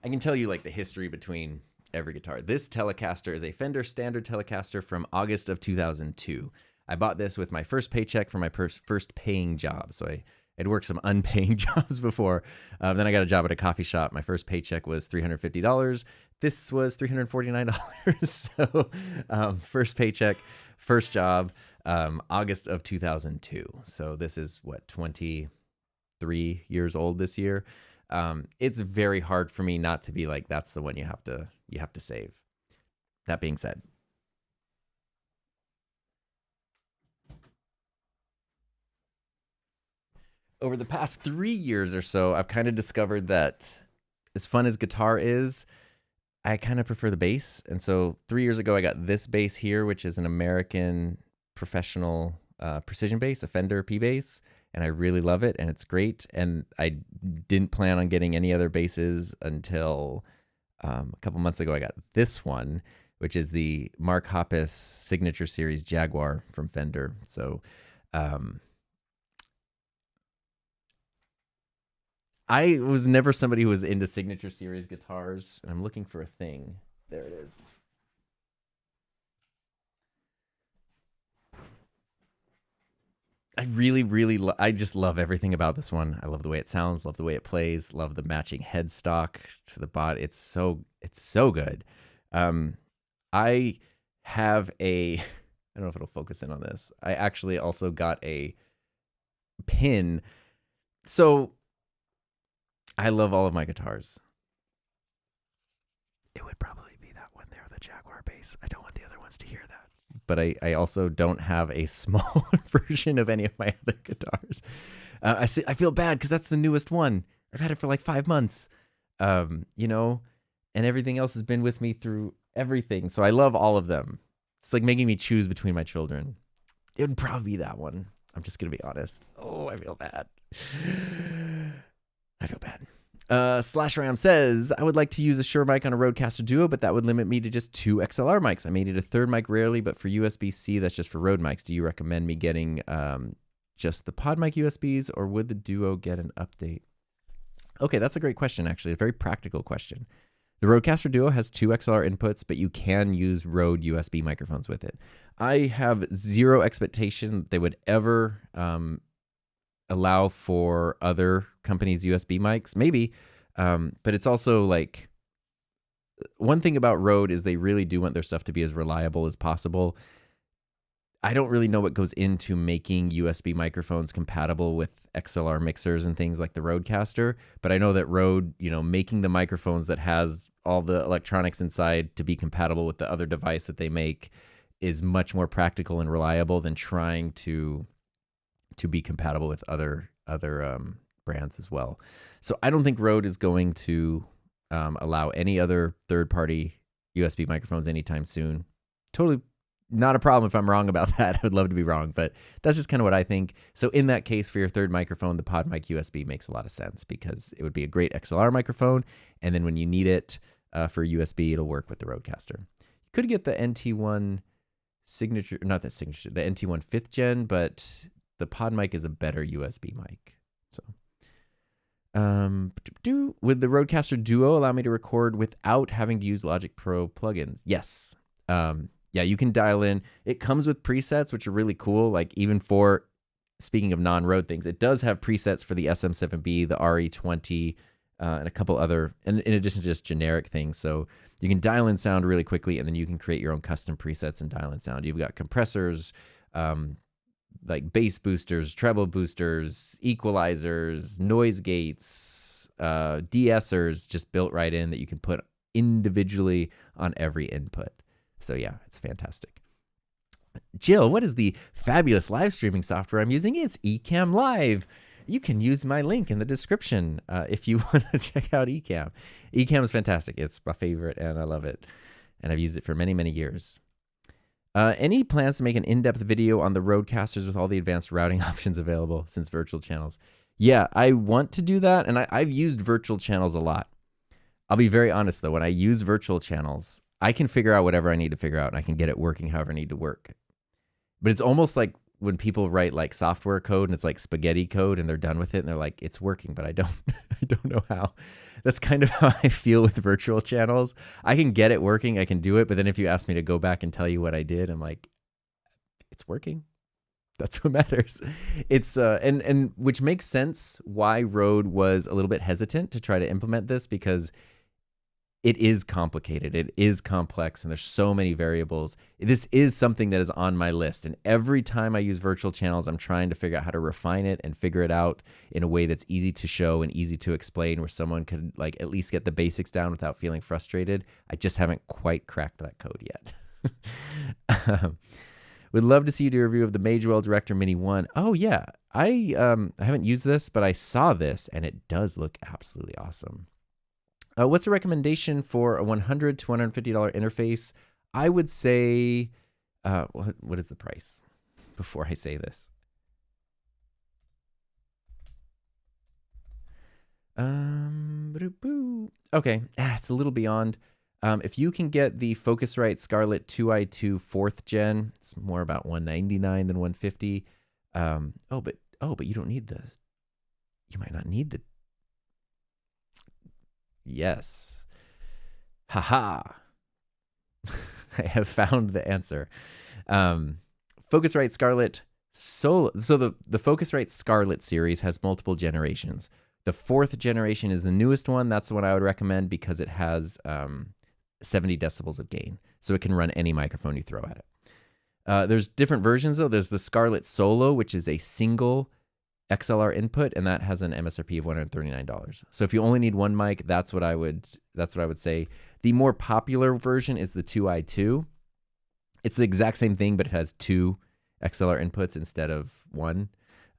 I can tell you like the history between every guitar. This Telecaster is a Fender Standard Telecaster from August of 2002. I bought this with my first paycheck for my first paying job. So I had worked some unpaying jobs before. Then I got a job at a coffee shop. My first paycheck was $350. This was $349. So first paycheck, first job, August of 2002. So this is what, 23 years old this year. It's very hard for me not to be like, that's the one you have to save. That being said, over the past 3 years or so, I've kind of discovered that as fun as guitar is, I kind of prefer the bass. And so 3 years ago, I got this bass here, which is an American professional precision bass, a Fender P bass. And I really love it, and it's great. And I didn't plan on getting any other basses until a couple months ago. I got this one, which is the Mark Hoppus Signature Series Jaguar from Fender. So I was never somebody who was into Signature Series guitars, and I'm looking for a thing. There it is. I really, really, I just love everything about this one. I love the way it sounds, love the way it plays, love the matching headstock to the body. It's so good. I have I don't know if it'll focus in on this. I actually also got a pin. So I love all of my guitars. It would probably be that one there, the Jaguar bass. I don't want the other ones to hear that. But I also don't have a smaller version of any of my other guitars. I feel bad because that's the newest one. I've had it for like 5 months, and everything else has been with me through everything. So I love all of them. It's like making me choose between my children. It would probably be that one. I'm just going to be honest. Oh, I feel bad. I feel bad. Slash Ram says, I would like to use a Shure mic on a Rodecaster Duo, but that would limit me to just 2 XLR mics. I may need a third mic rarely, but for USB-C, that's just for Rode mics. Do you recommend me getting just the pod mic USBs, or would the Duo get an update? Okay, that's a great question, actually. A very practical question. The Rodecaster Duo has 2 XLR inputs, but you can use Rode USB microphones with it. I have zero expectation they would ever allow for other companies' USB mics, maybe, but it's also like, one thing about Rode is they really do want their stuff to be as reliable as possible. I don't really know what goes into making USB microphones compatible with XLR mixers and things like the Rodecaster, but I know that Rode, making the microphones that has all the electronics inside to be compatible with the other device that they make is much more practical and reliable than trying to be compatible with other brands as well. So I don't think Rode is going to allow any other third-party USB microphones anytime soon. Totally not a problem if I'm wrong about that. I would love to be wrong, but that's just kind of what I think. So in that case, for your third microphone, the pod mic USB makes a lot of sense because it would be a great XLR microphone, and then when you need it for USB. It'll work with the Rodecaster. You could get the NT1 signature, not that signature, the NT1 5th gen, but the pod mic is a better USB mic. So, would the Rodecaster Duo allow me to record without having to use Logic Pro plugins? Yes. Yeah, you can dial in. It comes with presets, which are really cool. Like even for, speaking of non-Rode things, it does have presets for the SM7B, the RE20, and a couple other, and in addition to just generic things. So you can dial in sound really quickly, and then you can create your own custom presets and dial in sound. You've got compressors, like bass boosters, treble boosters, equalizers, noise gates, de-essers just built right in that you can put individually on every input. So yeah, it's fantastic. Jill, what is the fabulous live streaming software I'm using? It's Ecamm Live. You can use my link in the description if you want to check out Ecamm. Ecamm is fantastic. It's my favorite, and I love it. And I've used it for many, many years. Any plans to make an in-depth video on the Rodecasters with all the advanced routing options available since virtual channels? Yeah, I want to do that, and I've used virtual channels a lot. I'll be very honest, though. When I use virtual channels, I can figure out whatever I need to figure out, and I can get it working however I need to work. But it's almost like when people write like software code and it's like spaghetti code and they're done with it and they're like, it's working, but I don't know how. That's kind of how I feel with virtual channels. I can get it working, I can do it, but then if you ask me to go back and tell you what I did, I'm like, it's working. That's what matters. It's and which makes sense why Rode was a little bit hesitant to try to implement this, because it is complicated. It is complex, and there's so many variables. This is something that is on my list, and every time I use virtual channels, I'm trying to figure out how to refine it and figure it out in a way that's easy to show and easy to explain, where someone could like at least get the basics down without feeling frustrated. I just haven't quite cracked that code yet. Would love to see you do a review of the Magewell Director Mini 1. Oh yeah, I haven't used this, but I saw this, and it does look absolutely awesome. What's a recommendation for a $100 to $150 interface? I would say, what is the price before I say this? Okay, it's a little beyond. If you can get the Focusrite Scarlett 2i2 4th gen, it's more about $199 than $150. But you don't need the, you might not need the, yes. Haha. I have found the answer. Focusrite Scarlett Solo. So the Focusrite Scarlett series has multiple generations. The 4th generation is the newest one. That's the one I would recommend because it has 70 decibels of gain. So it can run any microphone you throw at it. There's different versions though. There's the Scarlett Solo, which is a single XLR input, and that has an MSRP of $139. So if you only need one mic, that's what I would say. The more popular version is the 2i2. It's the exact same thing, but it has 2 XLR inputs instead of 1,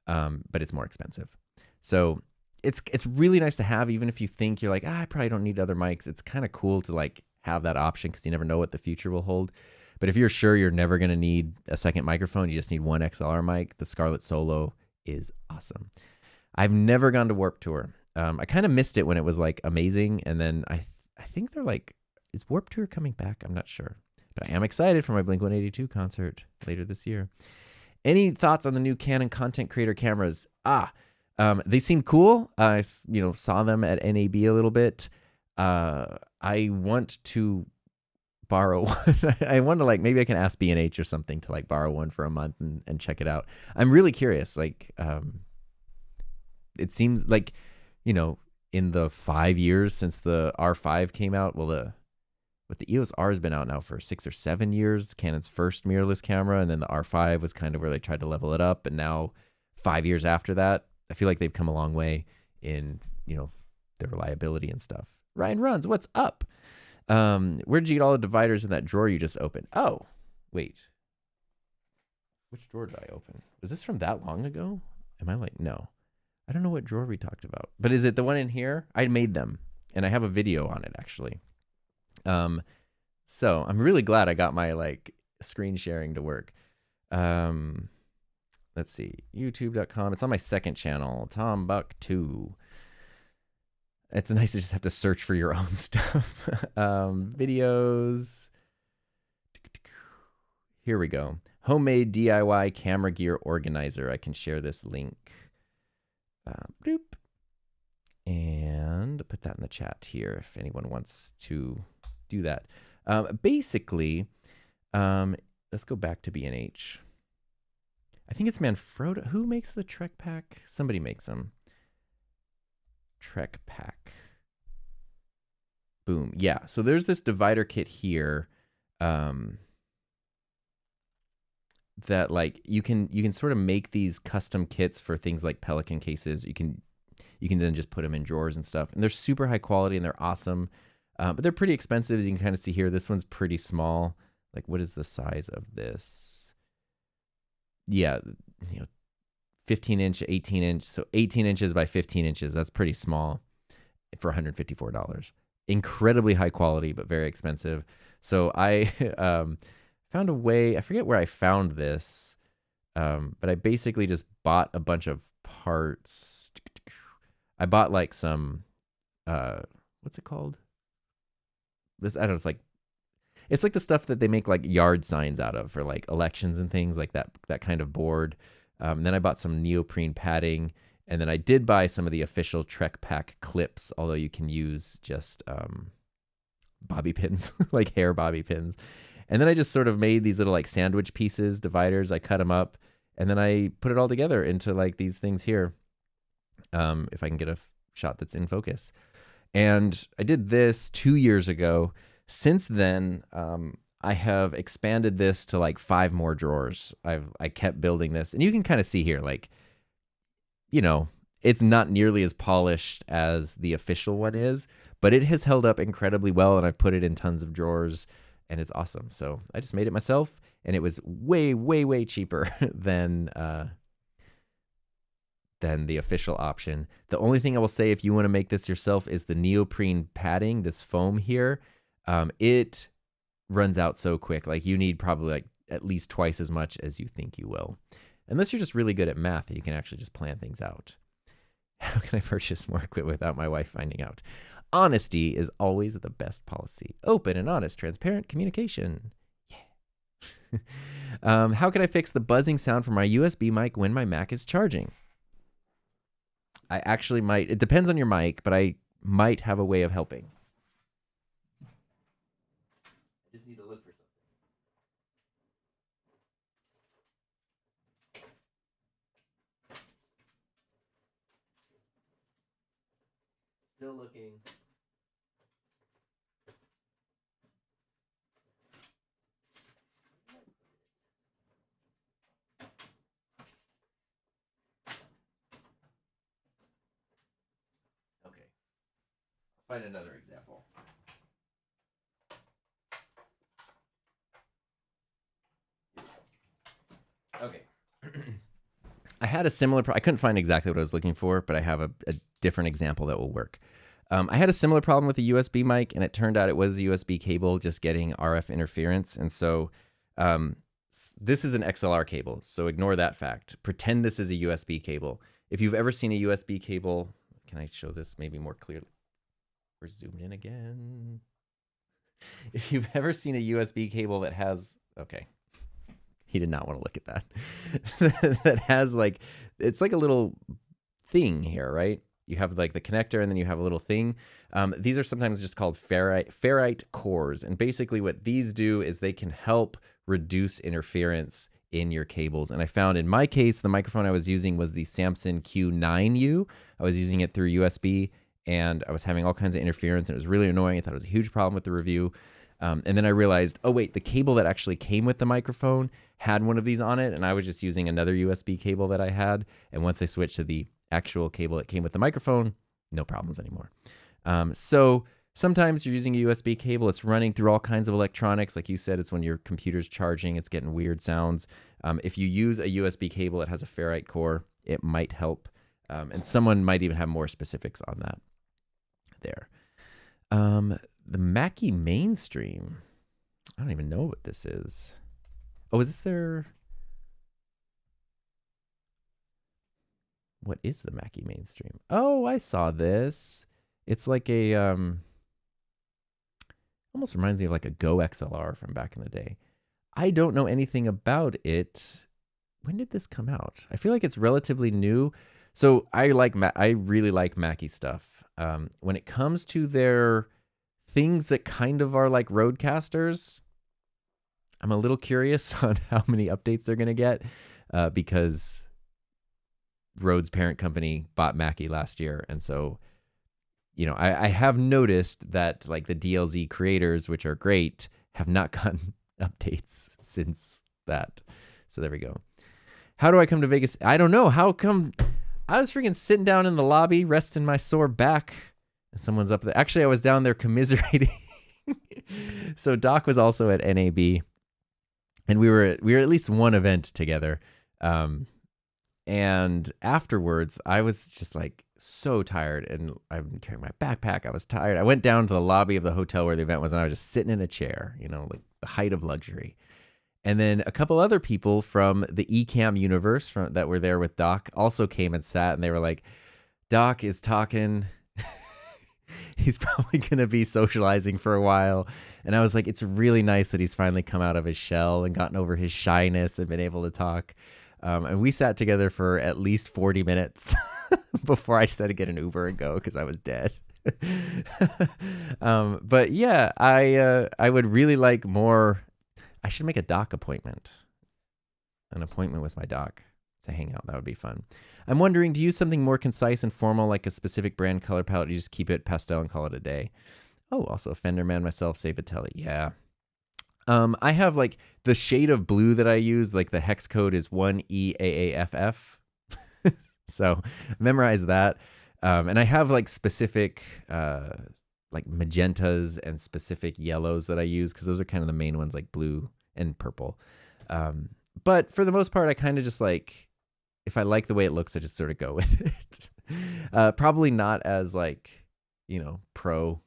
but it's more expensive. So it's really nice to have, even if you think you're like, I probably don't need other mics. It's kind of cool to like have that option because you never know what the future will hold. But if you're sure you're never going to need a second microphone, you just need one XLR mic, the Scarlett Solo is awesome. I've never gone to Warped Tour. I kind of missed it when it was like amazing, and then I think they're like, is Warped Tour coming back? I'm not sure, but I am excited for my Blink-182 concert later this year. Any thoughts on the new Canon content creator cameras? They seem cool. I saw them at NAB a little bit. I want to borrow one. I want to maybe I can ask B&H or something to borrow one for a month and check it out. I'm really curious. It seems like, in the 5 years since the R5 came out, the EOS R has been out now for 6 or 7 years, Canon's first mirrorless camera, and then the R5 was kind of where they tried to level it up, and now 5 years after that, I feel like they've come a long way in, their reliability and stuff. Ryan Runs, what's up? Where did you get all the dividers in that drawer you just opened? Oh, wait. Which drawer did I open? Was this from that long ago? Am I no. I don't know what drawer we talked about. But is it the one in here? I made them, and I have a video on it, actually. So I'm really glad I got my, screen sharing to work. Let's see. YouTube.com. It's on my second channel, Tom Buck 2. It's nice to just have to search for your own stuff. Videos. Here we go. Homemade DIY camera gear organizer. I can share this link. Bloop. And put that in the chat here if anyone wants to do that. Basically, let's go back to B&H. I think it's Manfrotto. Who makes the Trek Pack? Somebody makes them. Trek Pack. Boom. Yeah. So there's this divider kit here. That like you can sort of make these custom kits for things like Pelican cases. You can then just put them in drawers and stuff. And they're super high quality and they're awesome. But they're pretty expensive, as you can kind of see here. This one's pretty small. Like, what is the size of this? Yeah, 15 inch, 18 inch. So 18 inches by 15 inches. That's pretty small for $154. Incredibly high quality, but very expensive. So I found a way. I forget where I found this, but I basically just bought a bunch of parts. I bought like some, what's it called? This, I don't know, it's like the stuff that they make like yard signs out of for like elections and things like that kind of board. Then I bought some neoprene padding, and then I did buy some of the official Trek Pack clips, although you can use just bobby pins, like hair bobby pins. And then I just sort of made these little like sandwich pieces, dividers. I cut them up, and then I put it all together into like these things here. If I can get a shot that's in focus. And I did this 2 years ago. Since then, I have expanded this to like 5 more drawers. I kept building this, and you can kind of see here, like, it's not nearly as polished as the official one is, but it has held up incredibly well, and I've put it in tons of drawers, and it's awesome. So I just made it myself, and it was way, way, way cheaper than the official option. The only thing I will say, if you want to make this yourself, is the neoprene padding, this foam here. It runs out so quick. Like, you need probably like at least twice as much as you think you will, unless you're just really good at math and you can actually just plan things out. How can I purchase more equipment without my wife finding out? Honesty is always the best policy. Open and honest, transparent communication. Yeah. How can I fix the buzzing sound from my USB mic when my Mac is charging? I actually might. It depends on your mic, but I might have a way of helping. I just need to look for something. Still looking. Okay. Find another example. Okay. I had a similar, I couldn't find exactly what I was looking for, but I have a different example that will work. I had a similar problem with a USB mic, and it turned out it was a USB cable just getting RF interference. And so this is an XLR cable, so ignore that fact. Pretend this is a USB cable. If you've ever seen a USB cable, can I show this maybe more clearly? We're zoomed in again. If you've ever seen a USB cable that has, okay, he did not want to look at that. That has like, it's like a little thing here, right? You have like the connector, and then you have a little thing. These are sometimes just called ferrite cores. And basically what these do is they can help reduce interference in your cables. And I found in my case, the microphone I was using was the Samson Q9U. I was using it through USB, and I was having all kinds of interference, and it was really annoying. I thought it was a huge problem with the review. And then I realized, oh wait, the cable that actually came with the microphone had one of these on it, and I was just using another USB cable that I had. And once I switched to the actual cable that came with the microphone, no problems anymore. So sometimes you're using a USB cable, it's running through all kinds of electronics. Like you said, it's when your computer's charging, it's getting weird sounds. If you use a USB cable that has a ferrite core, it might help. And someone might even have more specifics on that there. The Mackie Mainstream. I don't even know what this is. Oh, is this their... What is the Mackie Mainstream? Oh, I saw this. It's like a almost reminds me of like a Go XLR from back in the day. I don't know anything about it. When did this come out? I feel like it's relatively new. So I really like Mackie stuff. When it comes to their things that kind of are like Roadcasters, I'm a little curious on how many updates they're gonna get, because Rode's parent company bought Mackie last year, and so I have noticed that like the DLZ creators, which are great, have not gotten updates since that. So there we go. How do I come to Vegas? I don't know. How come? I was freaking sitting down in the lobby, resting my sore back, and someone's up there. Actually, I was down there commiserating. So Doc was also at NAB, and we were at least one event together. And afterwards, I was just like so tired, and I've been carrying my backpack. I was tired. I went down to the lobby of the hotel where the event was, and I was just sitting in a chair, like the height of luxury. And then a couple other people from the Ecamm universe that were there with Doc also came and sat, and they were like, Doc is talking. He's probably going to be socializing for a while. And I was like, it's really nice that he's finally come out of his shell and gotten over his shyness and been able to talk. And we sat together for at least 40 minutes before I just had to get an Uber and go because I was dead. But yeah, I would really like more. I should make a doc appointment. An appointment with my doc to hang out. That would be fun. I'm wondering, do you use something more concise and formal, like a specific brand color palette? Or you just keep it pastel and call it a day? Oh, also Fender man myself, say Vitelli. Yeah. I have like the shade of blue that I use, like the hex code is 1EAAFF. So memorize that. And I have like specific like magentas and specific yellows that I use because those are kind of the main ones, like blue and purple. But for the most part, I kind of just like, if I like the way it looks, I just sort of go with it. Probably not as like, pro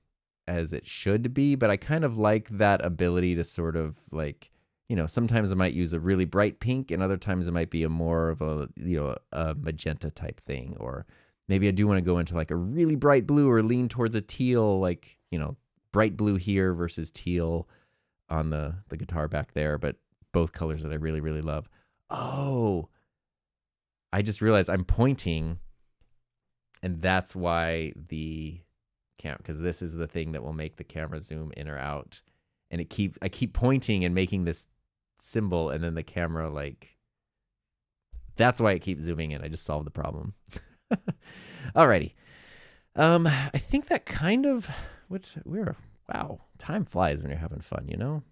as it should be, but I kind of like that ability to sort of like, sometimes I might use a really bright pink and other times it might be a more of a, a magenta type thing. Or maybe I do want to go into like a really bright blue or lean towards a teal, like, bright blue here versus teal on the guitar back there, but both colors that I really, really love. Oh, I just realized I'm pointing, and that's why the camera, because this is the thing that will make the camera zoom in or out. And I keep pointing and making this symbol, and then the camera, like, that's why it keeps zooming in. I just solved the problem. Alrighty. I think that kind of, wow, time flies when you're having fun,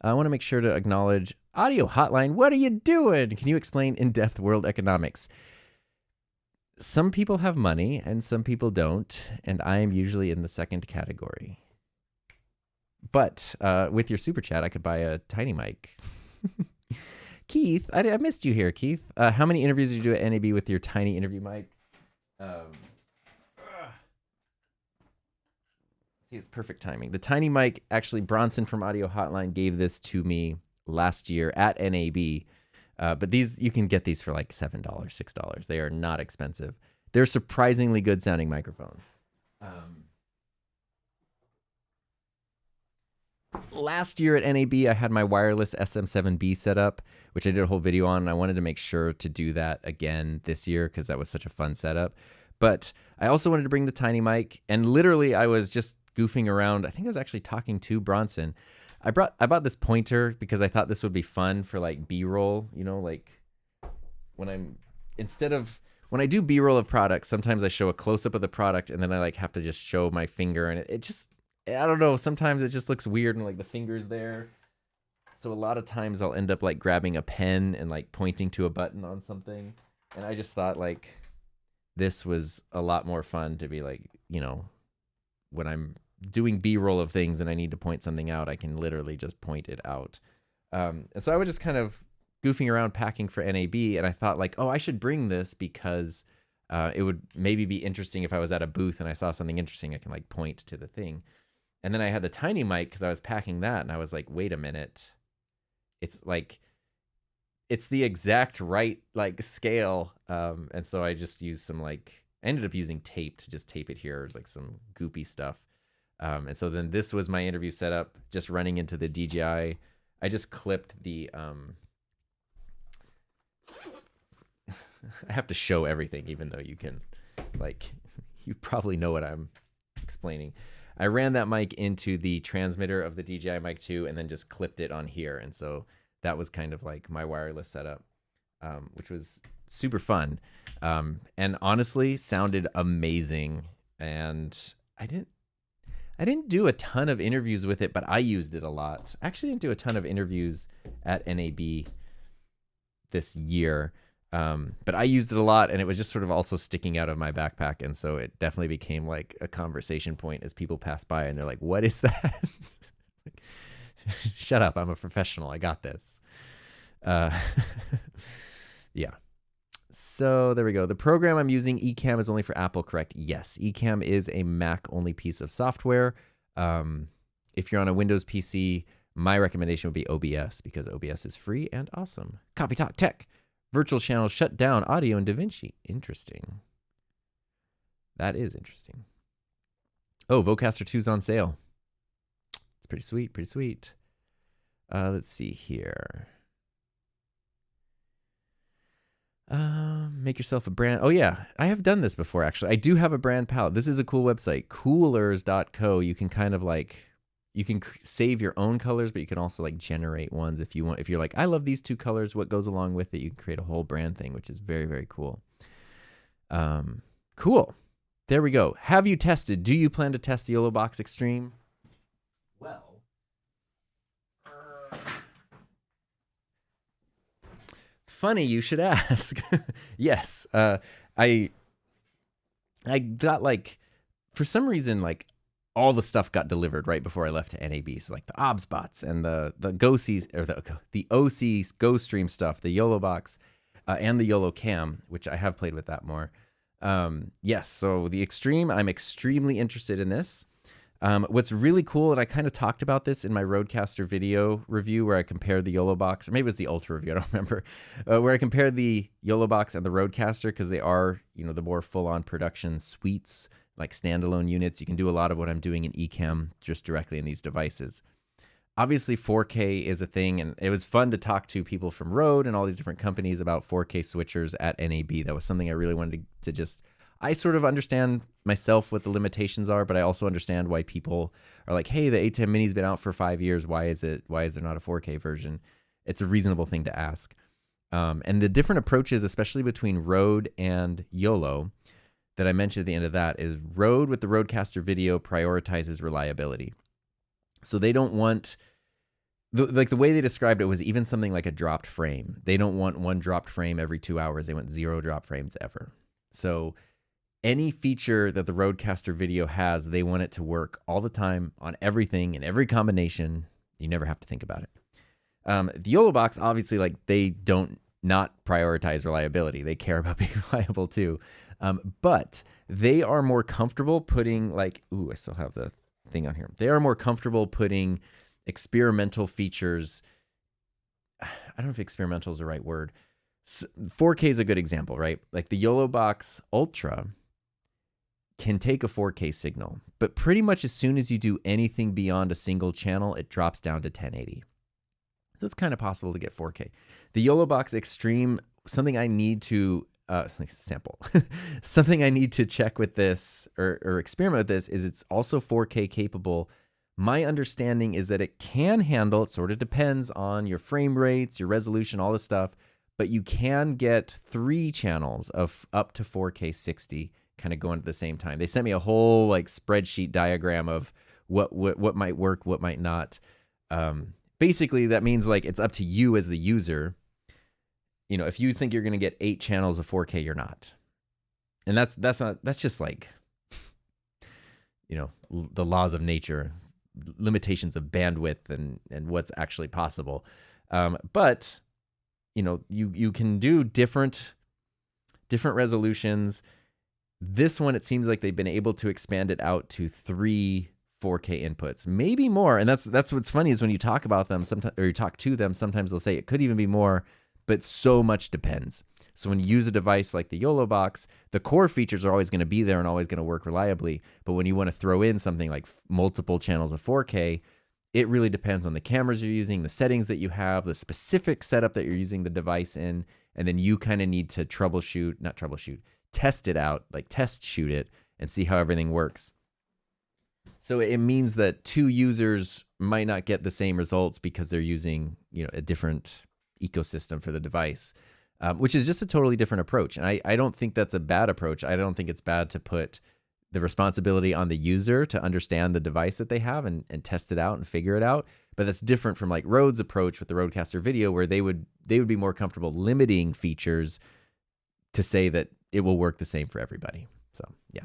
I want to make sure to acknowledge Audio Hotline. What are you doing? Can you explain in-depth world economics? Some people have money and some people don't, and I am usually in the second category. But with your super chat, I could buy a tiny mic. Keith, I missed you here, Keith. How many interviews did you do at NAB with your tiny interview mic? See, it's perfect timing. The tiny mic, actually, Bronson from Audio Hotline gave this to me last year at NAB. But you can get these for like $7, $6. They are not expensive. They're surprisingly good sounding microphones. Last year at NAB, I had my wireless SM7B set up, which I did a whole video on, and I wanted to make sure to do that again this year because that was such a fun setup. But I also wanted to bring the tiny mic, and literally I was just goofing around. I think I was actually talking to Bronson. I bought this pointer because I thought this would be fun for like B-roll, like when I do B-roll of products, sometimes I show a close-up of the product and then I like have to just show my finger, and it just, I don't know, sometimes it just looks weird and like the finger's there. So a lot of times I'll end up like grabbing a pen and like pointing to a button on something. And I just thought like this was a lot more fun to be like, when I'm doing B-roll of things and I need to point something out, I can literally just point it out. And so I was just kind of goofing around packing for NAB, and I thought like, oh, I should bring this because it would maybe be interesting if I was at a booth and I saw something interesting, I can like point to the thing. And then I had the tiny mic because I was packing that, and I was like, wait a minute. It's like, it's the exact right like scale. And so I just used some like I ended up using tape to just tape it here, like some goopy stuff. And so then this was my interview setup, just running into the DJI. I just clipped the I have to show everything, even though you can, like, you probably know what I'm explaining. I ran that mic into the transmitter of the DJI Mic 2 and then just clipped it on here. And so that was kind of like my wireless setup, which was super fun. And honestly sounded amazing. And I didn't do a ton of interviews with it, but I used it a lot. I actually didn't do a ton of interviews at NAB this year. But I used it a lot, and it was just sort of also sticking out of my backpack. And so it definitely became like a conversation point as people pass by and they're like, what is that? Shut up. I'm a professional. I got this. Yeah. So there we go. The program I'm using, Ecamm, is only for Apple, correct? Yes. Ecamm is a Mac-only piece of software. If you're on a Windows PC, my recommendation would be OBS because OBS is free and awesome. Coffee Talk Tech. Virtual channel shut down audio in DaVinci. Interesting. That is interesting. Oh, Vocaster 2's on sale. It's pretty sweet, pretty sweet. Let's see here. Make yourself a brand. Oh yeah, I have done this before actually. I do have a brand palette. This is a cool website, coolers.co. You can kind of like, you can save your own colors, but you can also like generate ones if you want. If you're like, I love these two colors, what goes along with it? You can create a whole brand thing, which is very, very cool. Cool. There we go. Have you tested? Do you plan to test the YOLO Box Extreme? Well, funny you should ask. Yes. I got like, for some reason, like all the stuff got delivered right before I left to NAB. So like the OBS bots and the GoSees, or the OC GoStream stuff, the YOLO Box, and the YOLO Cam, which I have played with that more. Yes, so the Extreme, I'm extremely interested in this. What's really cool, and I kind of talked about this in my Rodecaster video review where I compared the YOLO Box, or maybe it was the Ultra review, I don't remember, where I compared the YOLO Box and the Rodecaster because they are, you know, the more full-on production suites, like standalone units. You can do a lot of what I'm doing in Ecamm just directly in these devices. Obviously, 4K is a thing, and it was fun to talk to people from Rode and all these different companies about 4K switchers at NAB. That was something I really wanted to just... I sort of understand myself what the limitations are, but I also understand why people are like, hey, the A10 Mini's been out for 5 years. Why is there not a 4K version? It's a reasonable thing to ask. And the different approaches, especially between Rode and YOLO, that I mentioned at the end of that is Rode with the Rodecaster Video prioritizes reliability. So they don't want, like the way they described it was even something like a dropped frame. They don't want one dropped frame every 2 hours. They want 0 drop frames ever. So any feature that the Rodecaster Video has, they want it to work all the time on everything in every combination. You never have to think about it. The YOLO Box, obviously, like they don't not prioritize reliability. They care about being reliable too. But they are more comfortable putting like, ooh, I still have the thing on here. They are more comfortable putting experimental features. I don't know if experimental is the right word. 4K is a good example, right? Like the YOLO Box Ultra can take a 4K signal, but pretty much as soon as you do anything beyond a single channel, it drops down to 1080. So it's kind of possible to get 4K. The YOLO Box Extreme, something I need to sample, something I need to check with this or experiment with this is it's also 4K capable. My understanding is that it can handle, it sort of depends on your frame rates, your resolution, all this stuff, but you can get 3 channels of up to 4K 60 kind of going at the same time. They sent me a whole like spreadsheet diagram of what might work, what might not. Basically, that means like it's up to you as the user. You know, if you think you're going to get 8 channels of 4K, you're not. And that's just like, you know, the laws of nature, limitations of bandwidth and what's actually possible. But, you know, you can do different resolutions. This one, it seems like they've been able to expand it out to 3 4K inputs, maybe more. And that's what's funny is when you talk about them sometimes, or you talk to them, sometimes they'll say it could even be more, but so much depends. So when you use a device like the YOLO box, the core features are always going to be there and always going to work reliably. But when you want to throw in something like multiple channels of 4K, it really depends on the cameras you're using, the settings that you have, the specific setup that you're using the device in. And then you kind of need to test it out, like test shoot it and see how everything works. So it means that two users might not get the same results because they're using, a different ecosystem for the device, which is just a totally different approach. And I don't think that's a bad approach. I don't think it's bad to put the responsibility on the user to understand the device that they have and test it out and figure it out. But that's different from like Rode's approach with the Rodecaster Video, where they would be more comfortable limiting features to say that it will work the same for everybody. So yeah.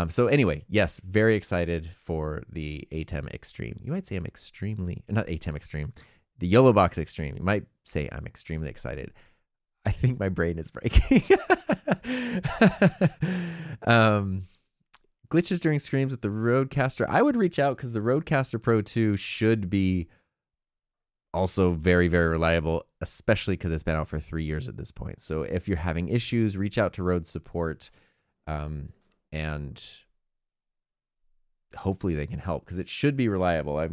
So anyway, yes, very excited for the Ecamm Extreme. You might say I'm not Ecamm Extreme, the YOLO Box Extreme. You might say I'm extremely excited. I think my brain is breaking. Glitches during streams with the Rodecaster. I would reach out because the Rodecaster Pro 2 should be also very, very reliable, especially because it's been out for 3 years at this point. So if you're having issues, reach out to Rode support. And hopefully they can help because it should be reliable.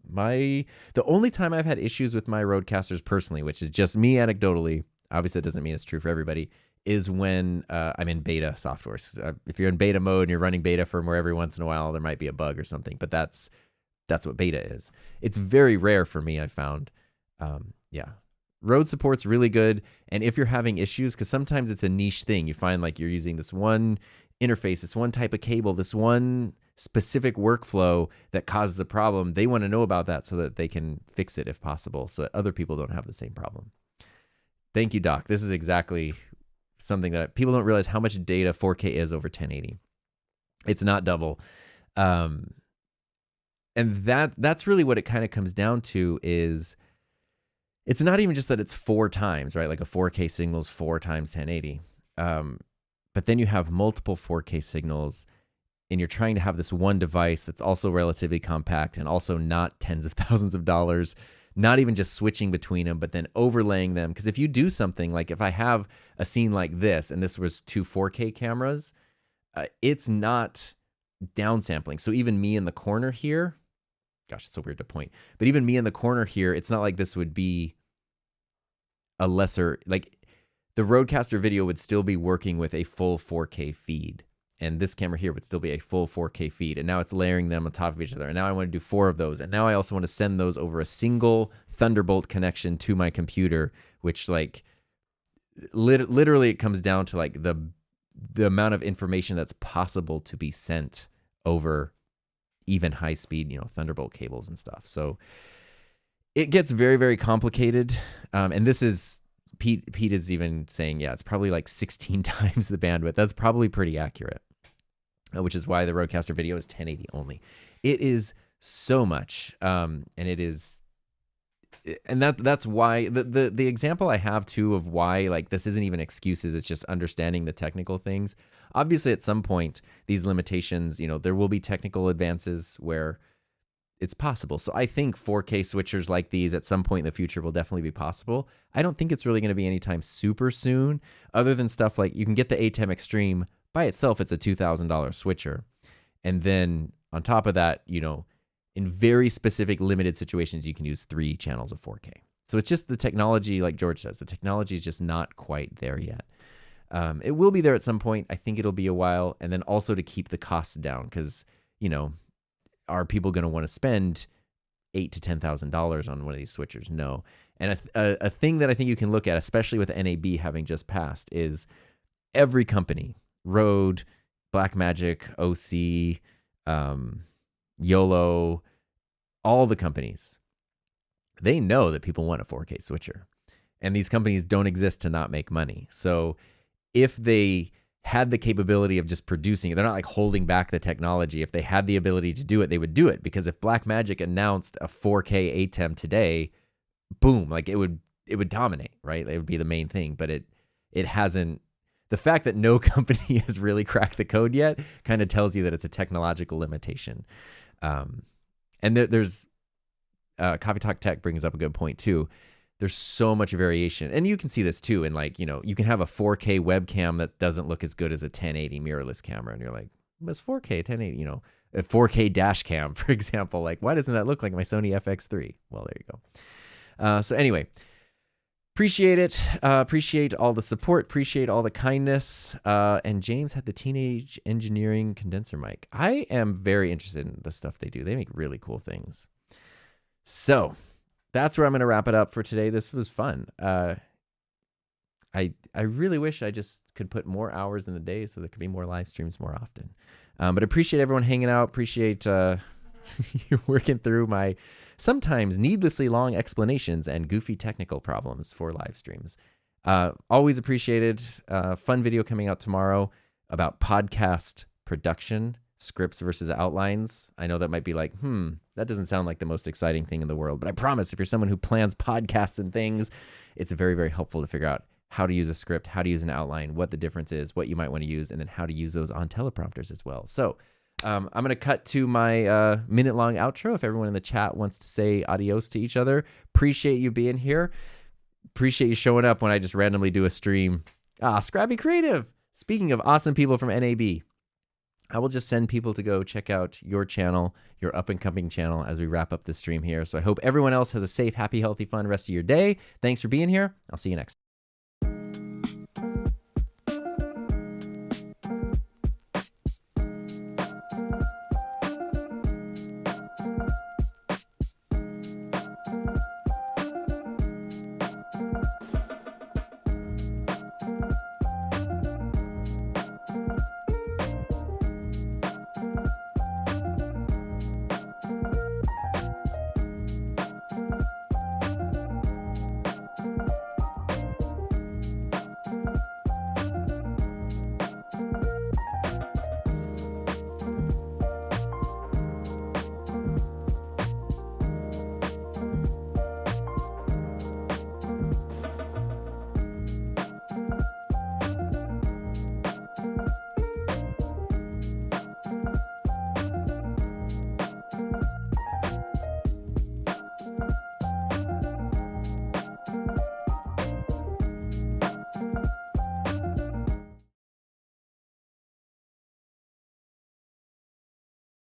The only time I've had issues with my Rodecasters personally, which is just me anecdotally, obviously it doesn't mean it's true for everybody, is when I'm in beta software. So, if you're in beta mode and you're running beta firmware every once in a while, there might be a bug or something, but that's what beta is. It's very rare for me, I found. Yeah. Rode support's really good. And if you're having issues, because sometimes it's a niche thing, you find like you're using this one interface, this one type of cable, this one specific workflow that causes a problem. They want to know about that so that they can fix it if possible, so that other people don't have the same problem. Thank you, Doc. This is exactly something that people don't realize how much data 4K is over 1080. It's not double. And that's really what it kind of comes down to is it's not even just that it's 4 times, right? Like a 4K signal is 4 times 1080. But then you have multiple 4K signals and you're trying to have this one device that's also relatively compact and also not tens of thousands of dollars, not even just switching between them, but then overlaying them. Because if you do something like if I have a scene like this and this was 2 4K cameras, it's not downsampling. So even me in the corner here, gosh, it's so weird to point, but even me in the corner here, it's not like this would be a lesser, like the Rodecaster Video would still be working with a full 4K feed. And this camera here would still be a full 4K feed. And now it's layering them on top of each other. And now I want to do 4 of those. And now I also want to send those over a single Thunderbolt connection to my computer, which like literally it comes down to like the amount of information that's possible to be sent over even high speed, Thunderbolt cables and stuff. So it gets very, very complicated. And this is, Pete is even saying, yeah, it's probably like 16 times the bandwidth. That's probably pretty accurate, which is why the Rodecaster Video is 1080 only. It is so much, and it is, and that's why the example I have too of why like this isn't even excuses. It's just understanding the technical things. Obviously, at some point, these limitations, there will be technical advances where it's possible. So I think 4K switchers like these at some point in the future will definitely be possible. I don't think it's really going to be anytime super soon, other than stuff like you can get the Ecamm Extreme by itself. It's a $2,000 switcher. And then on top of that, in very specific limited situations, you can use 3 channels of 4K. So it's just the technology, like George says, the technology is just not quite there yet. It will be there at some point. I think it'll be a while. And then also to keep the costs down because, are people going to want to spend $8,000 to $10,000 on one of these switchers? No. And a thing that I think you can look at, especially with NAB having just passed, is every company, Rode, Blackmagic, OC, YOLO, all the companies, they know that people want a 4K switcher. And these companies don't exist to not make money. So if they had the capability of just producing it, they're not like holding back the technology. If they had the ability to do it, they would do it. Because if Blackmagic announced a 4K Ecamm today, boom, like it would dominate, right? It would be the main thing. But it hasn't. The fact that no company has really cracked the code yet kind of tells you that it's a technological limitation. And there's Coffee Talk Tech brings up a good point too. there's so much variation. And you can see this too in like, you can have a 4K webcam that doesn't look as good as a 1080 mirrorless camera. And you're like, but it's 4K, 1080, a 4K dash cam, for example. Like, why doesn't that look like my Sony FX3? Well, there you go. So anyway, appreciate it. Appreciate all the support. Appreciate all the kindness. And James had the Teenage Engineering condenser mic. I am very interested in the stuff they do. They make really cool things. So that's where I'm going to wrap it up for today. This was fun. I really wish I just could put more hours in the day so there could be more live streams more often. But appreciate everyone hanging out. Appreciate you working through my sometimes needlessly long explanations and goofy technical problems for live streams. Always appreciated. Fun video coming out tomorrow about podcast production, scripts versus outlines. I know that might be like, that doesn't sound like the most exciting thing in the world. But I promise if you're someone who plans podcasts and things, it's very, very helpful to figure out how to use a script, how to use an outline, what the difference is, what you might want to use, and then how to use those on teleprompters as well. So I'm going to cut to my minute-long outro. If everyone in the chat wants to say adios to each other, appreciate you being here. Appreciate you showing up when I just randomly do a stream. Scrappy Creative. Speaking of awesome people from NAB, I will just send people to go check out your channel, your up-and-coming channel, as we wrap up the stream here. So I hope everyone else has a safe, happy, healthy, fun rest of your day. Thanks for being here. I'll see you next time.